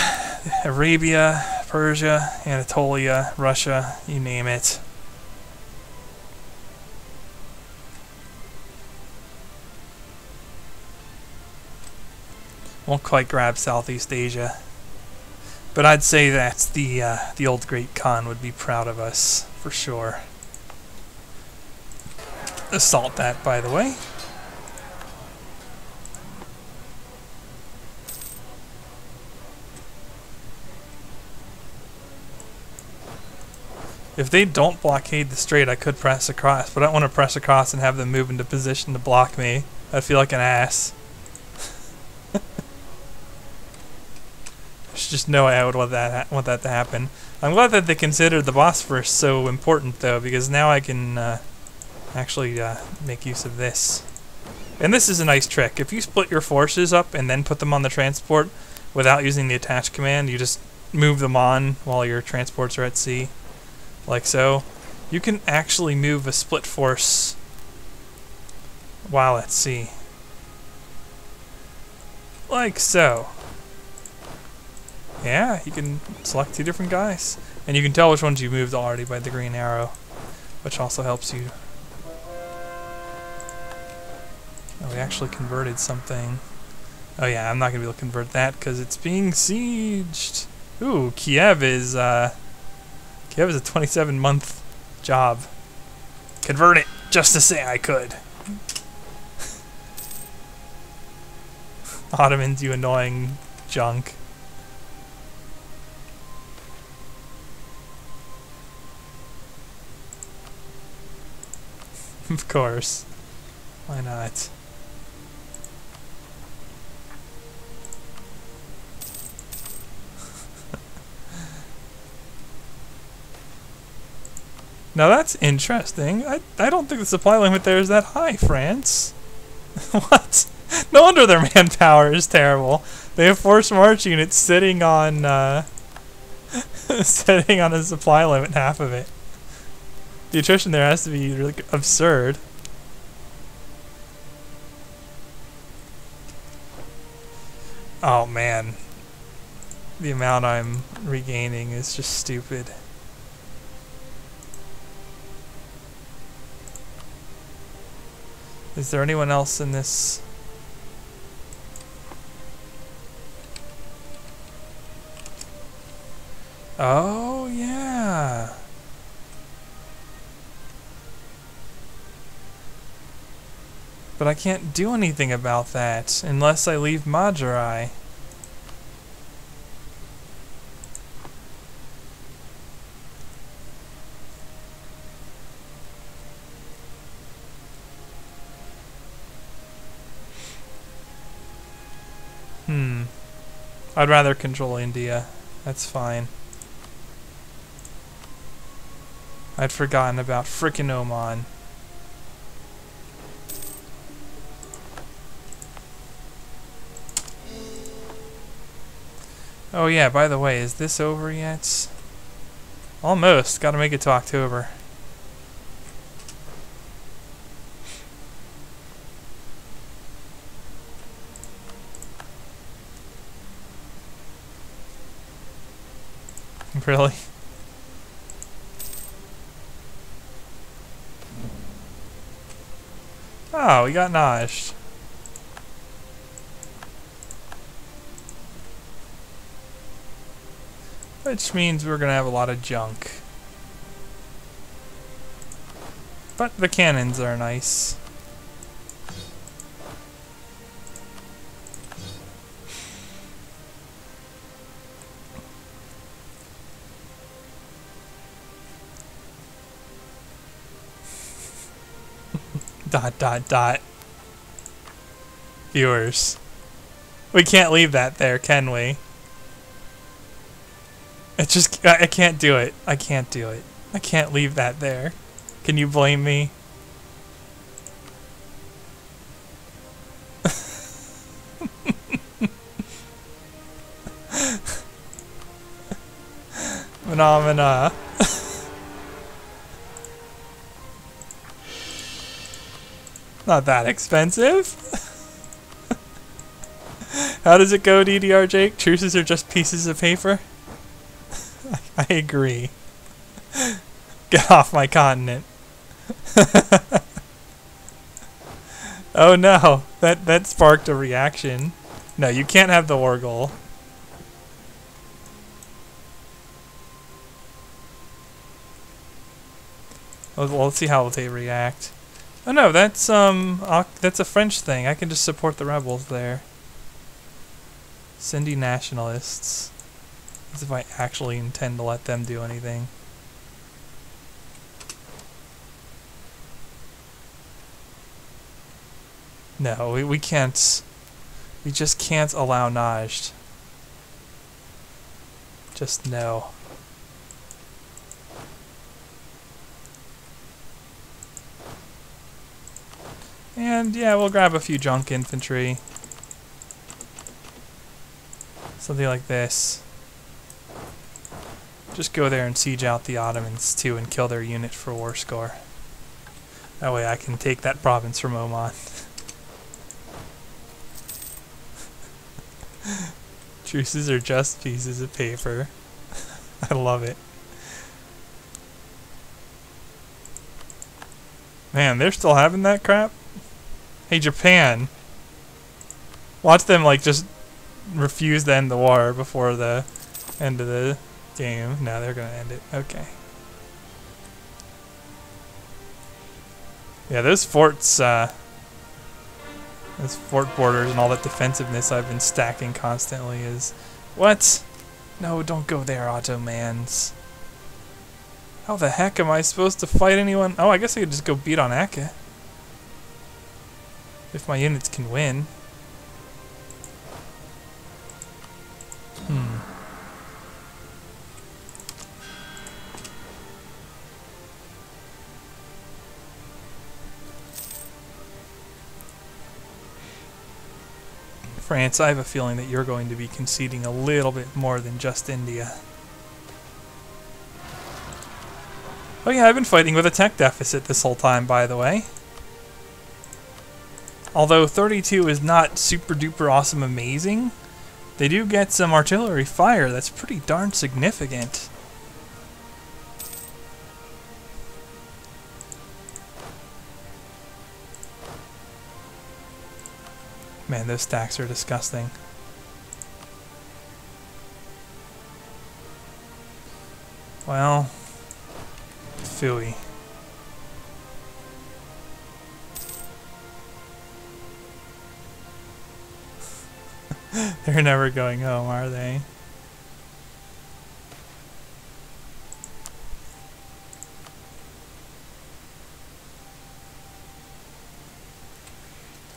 Arabia, Persia, Anatolia, Russia, you name it. Won't quite grab Southeast Asia. But I'd say that the old Great Khan would be proud of us, for sure. Assault that, by the way. If they don't blockade the strait, I could press across, but I don't want to press across and have them move into position to block me. I feel like an ass. There's just no way I would want that to happen. I'm glad that they considered the Bosphorus so important, though, because now I can actually make use of this. And this is a nice trick. If you split your forces up and then put them on the transport without using the attach command, you just move them on while your transports are at sea. Like so. You can actually move a split force while at sea. Like so. Yeah, you can select two different guys. And you can tell which ones you moved already by the green arrow, which also helps you. Oh, we actually converted something. Oh yeah, I'm not going to be able to convert that because it's being sieged. Ooh, Kiev is a 27-month job. Convert it, just to say I could. Ottomans, you annoying junk. Of course. Why not? Now that's interesting. I don't think the supply limit there is that high, France. What? No wonder their manpower is terrible. They have forced march units sitting on sitting on a supply limit, half of it. The attrition there has to be really absurd. Oh man. The amount I'm regaining is just stupid. Is there anyone else in this? Oh, yeah. But I can't do anything about that unless I leave Madurai. I'd rather control India. That's fine. I'd forgotten about frickin' Oman. Oh yeah, by the way, is this over yet? Almost. Gotta make it to October. Really? Oh, we got noshed. Which means we're gonna have a lot of junk. But the cannons are nice. Dot dot dot. Viewers. We can't leave that there, can we? It just, I can't do it. I can't do it. I can't leave that there. Can you blame me? Phenomena. Not that expensive. How does it go, DDR Jake? Truces are just pieces of paper? I agree. Get off my continent. Oh no, that sparked a reaction. No, you can't have the war goal. Well, let's see how they react. Oh no, that's a French thing. I can just support the rebels there. Sindhi nationalists. As if I actually intend to let them do anything. No, we can't. We just can't allow Najd. Just no. And yeah, we'll grab a few junk infantry. Something like this. Just go there and siege out the Ottomans too and kill their unit for war score. That way I can take that province from Oman. Truces are just pieces of paper. I love it. Man, they're still having that crap? Hey, Japan. Watch them, like, just refuse to end the war before the end of the game. No, they're gonna end it. Okay. Yeah, those forts, those fort borders and all that defensiveness I've been stacking constantly is... What? No, don't go there, Ottomans. How the heck am I supposed to fight anyone? Oh, I guess I could just go beat on Aceh. If my units can win. France, I have a feeling that you're going to be conceding a little bit more than just India. Oh yeah, I've been fighting with a tech deficit this whole time, by the way. Although 32 is not super duper awesome amazing, they do get some artillery fire that's pretty darn significant. Man, those stacks are disgusting. Well, phooey. They're never going home, are they?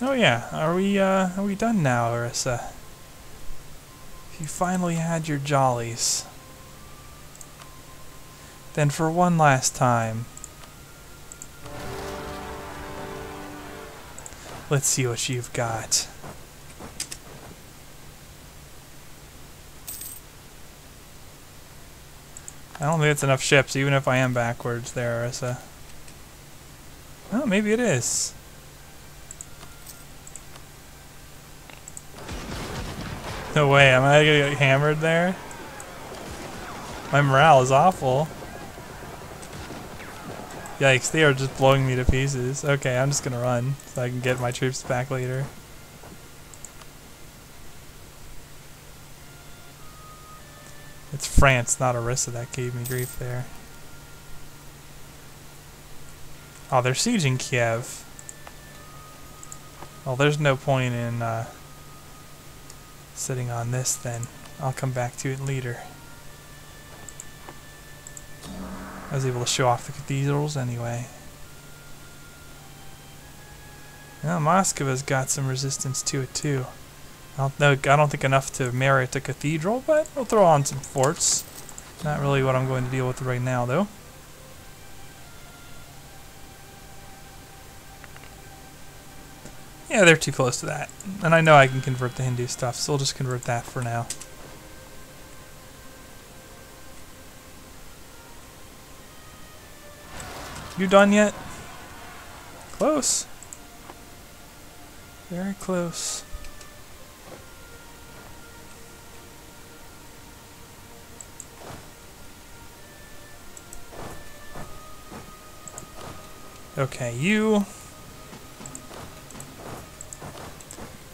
Oh yeah, are we done now, Orissa? You finally had your jollies. Then for one last time, let's see what you've got. I don't think it's enough ships, even if I am backwards there, Arissa. Oh, maybe it is. No way, am I gonna get hammered there? My morale is awful. Yikes, they are just blowing me to pieces. Okay, I'm just gonna run so I can get my troops back later. It's France, not Arissa, that gave me grief there. Oh, they're sieging Kiev. Well, there's no point in sitting on this then. I'll come back to it later. I was able to show off the cathedrals anyway. Well, Moscow's got some resistance to it too. I don't think enough to merit a cathedral, but we'll throw on some forts. Not really what I'm going to deal with right now, though. Yeah, they're too close to that. And I know I can convert the Hindu stuff, so we'll just convert that for now. You done yet? Close. Very close. Okay, you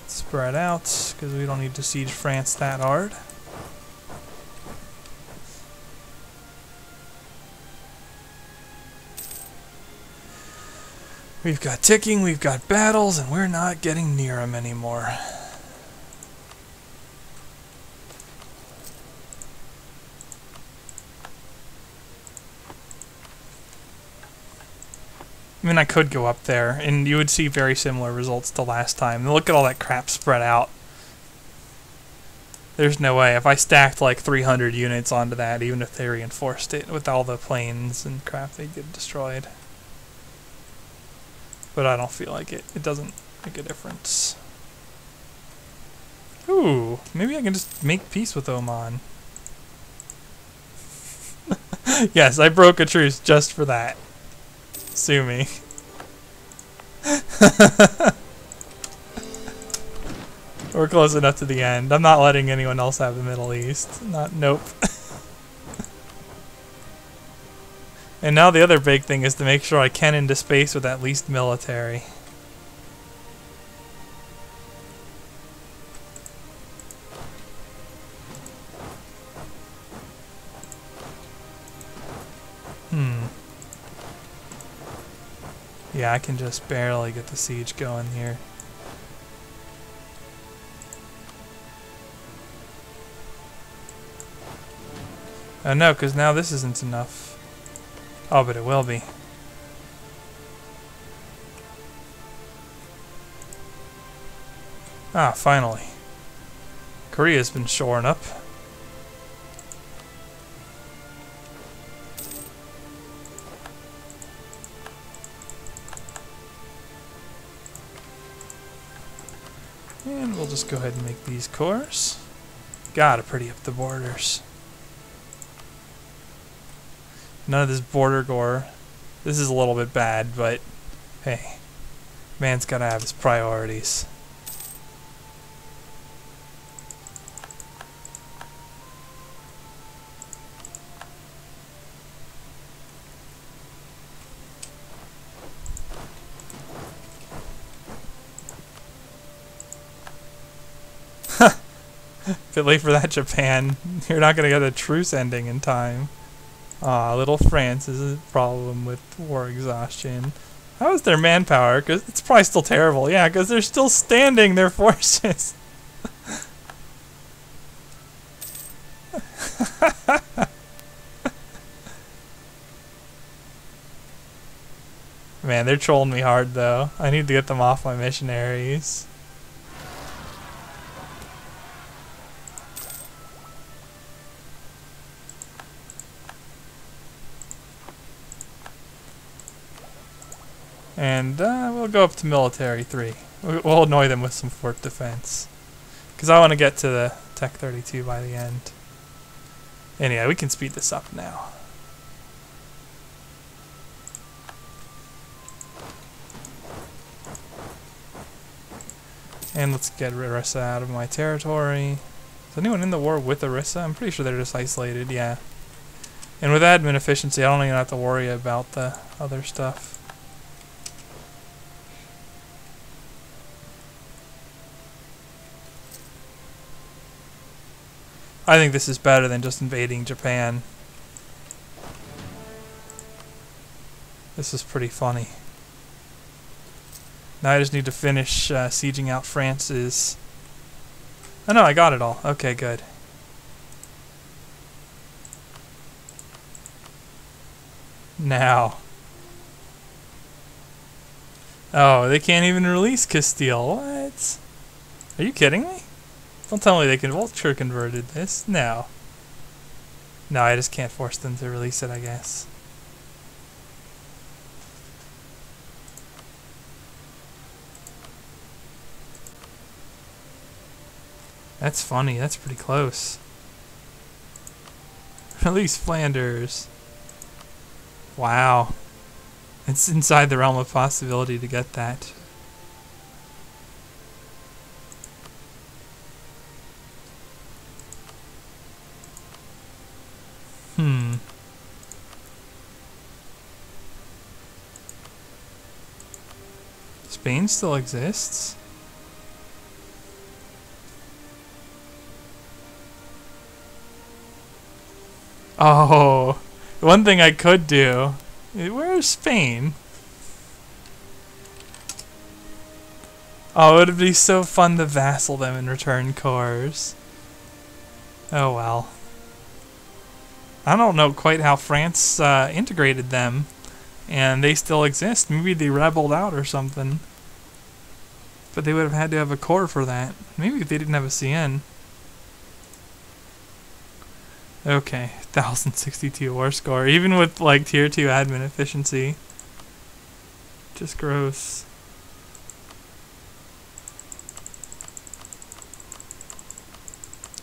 spread out, because we don't need to siege France that hard. We've got ticking, we've got battles, and we're not getting near them anymore. I mean, I could go up there, and you would see very similar results to last time. And look at all that crap spread out. There's no way. If I stacked like 300 units onto that, even if they reinforced it with all the planes and crap, they'd get destroyed. But I don't feel like it. It doesn't make a difference. Ooh, maybe I can just make peace with Oman. Yes, I broke a truce just for that. Sue me. We're close enough to the end. I'm not letting anyone else have the Middle East. Nope. And now the other big thing is to make sure I can into space with at least military. Yeah, I can just barely get the siege going here. Oh no, because now this isn't enough. Oh, but it will be. Ah, finally. Korea's been shoring up. And we'll just go ahead and make these cores. Gotta pretty up the borders. None of this border gore. This is a little bit bad, but hey, man's gotta have his priorities. Bit late for that, Japan. You're not gonna get a truce ending in time. Aw, little France is a problem with war exhaustion. How is their manpower? Because it's probably still terrible. Yeah, because they're still standing their forces. Man, they're trolling me hard though. I need to get them off my missionaries. And we'll go up to military 3. We'll annoy them with some fort defense. Because I want to get to the Tech 32 by the end. Anyway, we can speed this up now. And let's get Orissa out of my territory. Is anyone in the war with Orissa? I'm pretty sure they're just isolated, yeah. And with admin efficiency, I don't even have to worry about the other stuff. I think this is better than just invading Japan. This is pretty funny. Now I just need to finish sieging out France's... Oh no, I got it all. Okay, good. Now. Oh, they can't even release Castile. What? Are you kidding me? Don't tell me they can vulture converted this. No. No, I just can't force them to release it, I guess. That's funny. That's pretty close. Release Flanders. Wow. It's inside the realm of possibility to get that. Spain still exists? Oh, one thing I could do. Where's Spain? Oh, it would be so fun to vassal them and return cores. Oh well. I don't know quite how France integrated them, and they still exist. Maybe they rebelled out or something. But they would have had to have a core for that. Maybe if they didn't have a CN. Okay, 1062 war score, even with like tier 2 admin efficiency. Just gross.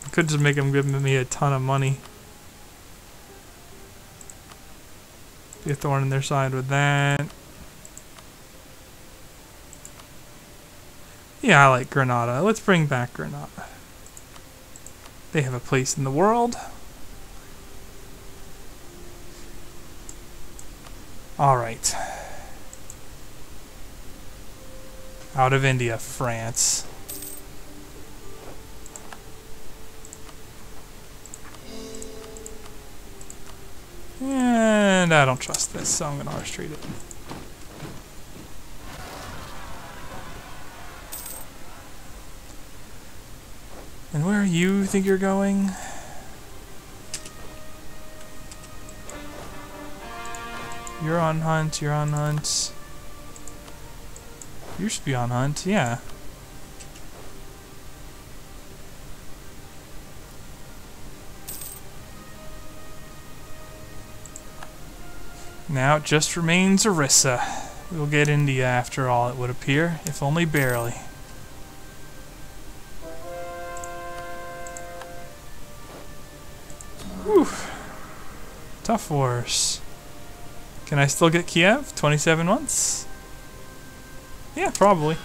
I could just make them give me a ton of money. Be a thorn in their side with that. Yeah, I like Granada. Let's bring back Granada. They have a place in the world. Alright. Out of India, France. And I don't trust this, so I'm going to horse trade it. And where you think you're going? You're on hunt, you're on hunt. You should be on hunt, yeah. Now it just remains Orissa. We'll get India after all, it would appear, if only barely. Whew. Tough wars. Can I still get Kiev? 27 months? Yeah, probably.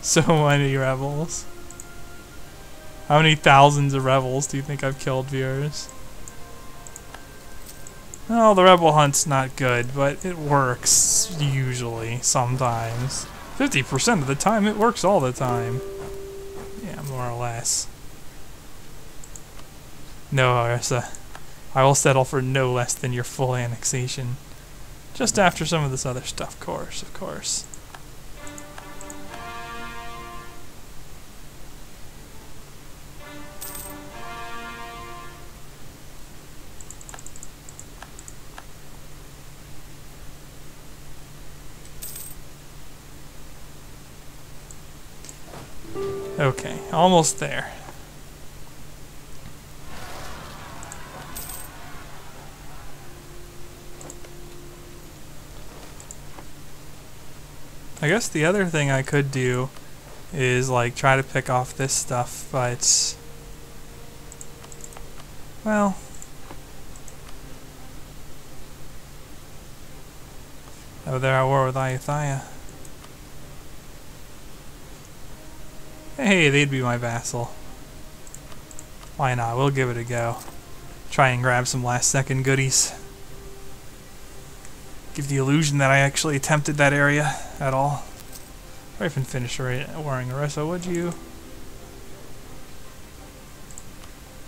So many rebels. How many thousands of rebels do you think I've killed, viewers? Well, the rebel hunt's not good, but it works usually, sometimes. 50% of the time, it works all the time. Yeah, more or less. No, Orissa. I will settle for no less than your full annexation. Just after some of this other stuff, of course. Okay, almost there. I guess the other thing I could do is like try to pick off this stuff, but well, oh, there I were with Ayathaya. Hey, they'd be my vassal. Why not? We'll give it a go. Try and grab some last-second goodies. Give the illusion that I actually attempted that area at all. Or even finished wearing Aressa, would you?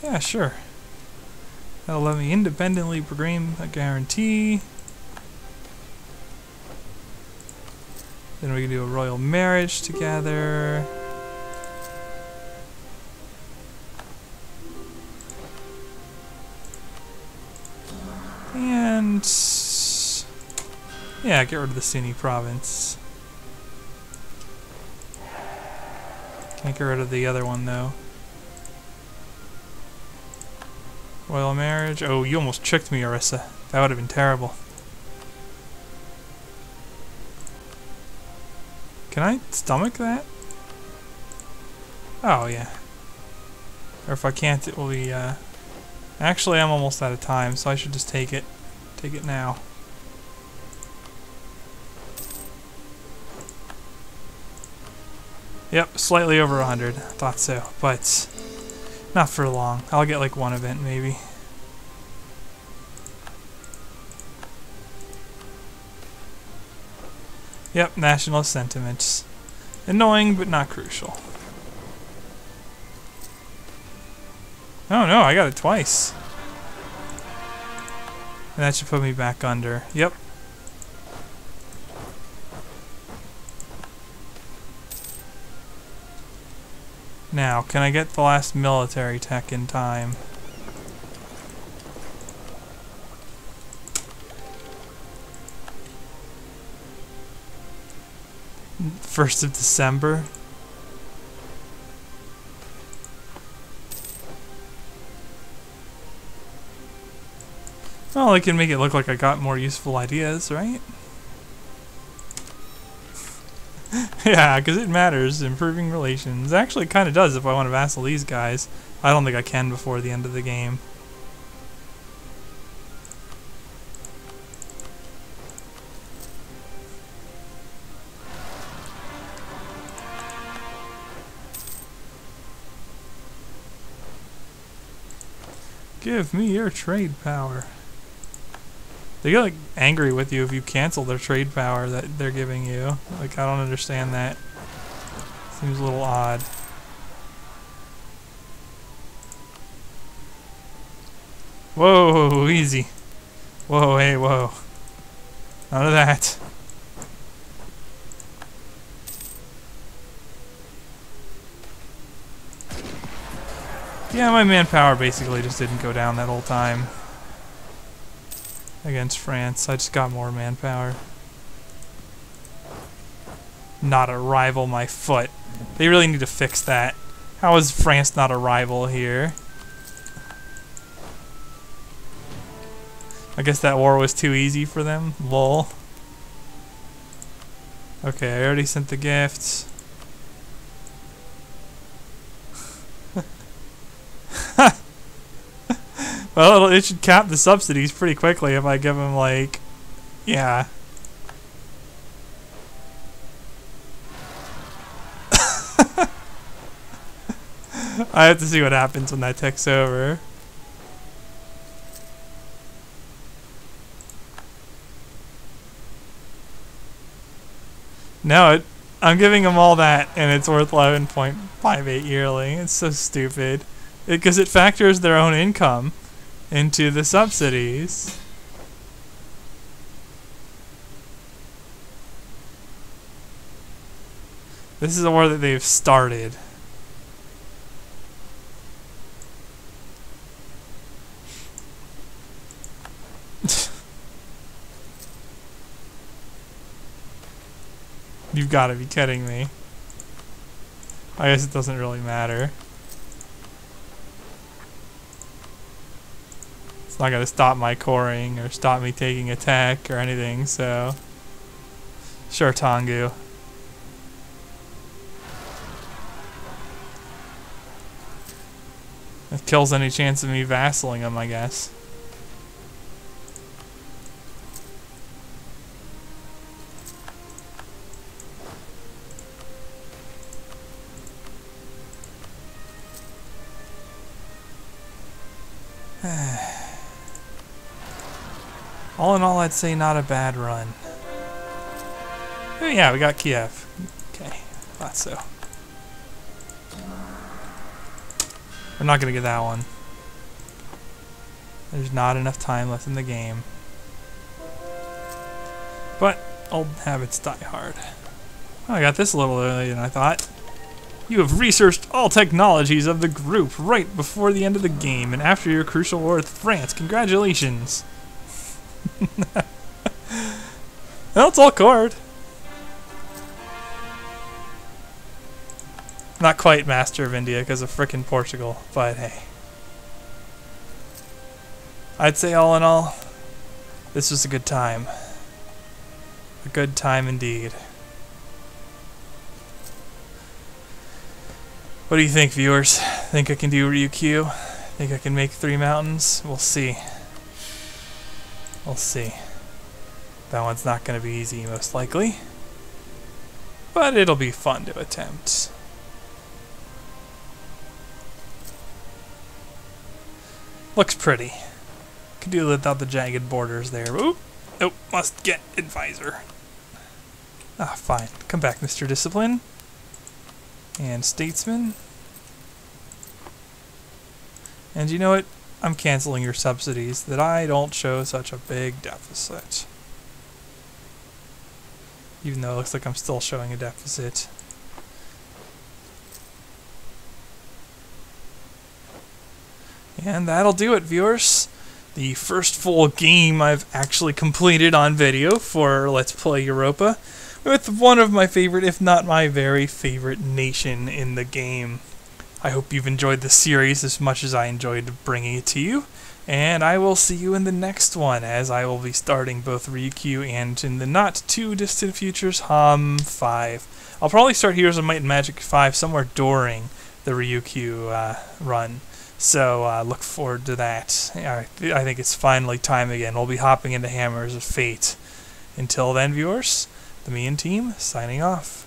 Yeah, sure. That'll let me independently proclaim a guarantee. Then we can do a royal marriage together. And yeah, get rid of the Sunni province. Can't get rid of the other one though. Royal marriage. Oh, you almost tricked me, Arissa. That would have been terrible. Can I stomach that? Oh yeah. Or if I can't, it will be. Actually, I'm almost out of time, so I should just take it. Take it now. Yep, slightly over 100. Thought so, but not for long. I'll get like one event maybe. Yep, nationalist sentiments. Annoying, but not crucial. Oh no, I got it twice. And that should put me back under. Yep. Now, can I get the last military tech in time? First of December. Well, I can make it look like I got more useful ideas, right? Yeah, because it matters. Improving relations. Actually, it kind of does if I want to vassal these guys. I don't think I can before the end of the game. Give me your trade power. They get like angry with you if you cancel their trade power that they're giving you. Like, I don't understand that. Seems a little odd. Whoa, easy. Whoa, hey, whoa. None of that. Yeah, my manpower basically just didn't go down that whole time. Against France, I just got more manpower. Not a rival, my foot. They really need to fix that. How is France not a rival here? I guess that war was too easy for them. Lol. Okay, I already sent the gifts. Well, it should cap the subsidies pretty quickly if I give them, like, yeah. I have to see what happens when that ticks over. No, I'm giving them all that, and it's worth 11.58 yearly. It's so stupid. Because it factors their own income into the subsidies. This is a war that they've started. You've got to be kidding me. I guess it doesn't really matter. It's not gonna stop my coring or stop me taking attack or anything, so... Sure, Tongu. It kills any chance of me vassling him, I guess. All in all, I'd say not a bad run. Oh yeah, we got Kiev. Okay, thought so. We're not gonna get that one. There's not enough time left in the game. But old habits die hard. Well, I got this a little earlier than I thought. You have researched all technologies of the group right before the end of the game and after your crucial war with France. Congratulations. Well, it's all cord. Not quite Master of India because of frickin' Portugal, but hey. I'd say all in all, this was a good time. A good time indeed. What do you think, viewers? Think I can do Ryukyu? Think I can make 3 mountains? We'll see. We'll see. That one's not going to be easy, most likely. But it'll be fun to attempt. Looks pretty. Could do without the jagged borders there. Oop! Nope, must get advisor. Ah, fine. Come back, Mr. Discipline. And statesman. And you know what? I'm canceling your subsidies that I don't show such a big deficit. Even though it looks like I'm still showing a deficit. And that'll do it, viewers. The first full game I've actually completed on video for Let's Play Europa, with one of my favorite, if not my very favorite, nation in the game. I hope you've enjoyed this series as much as I enjoyed bringing it to you, and I will see you in the next one, as I will be starting both Ryukyu and, in the not-too-distant futures, HOM 5. I'll probably start Heroes of Might and Magic 5 somewhere during the Ryukyu run. So look forward to that. I think it's finally time again. We'll be hopping into Hammers of Fate. Until then, viewers, the Me and Team signing off.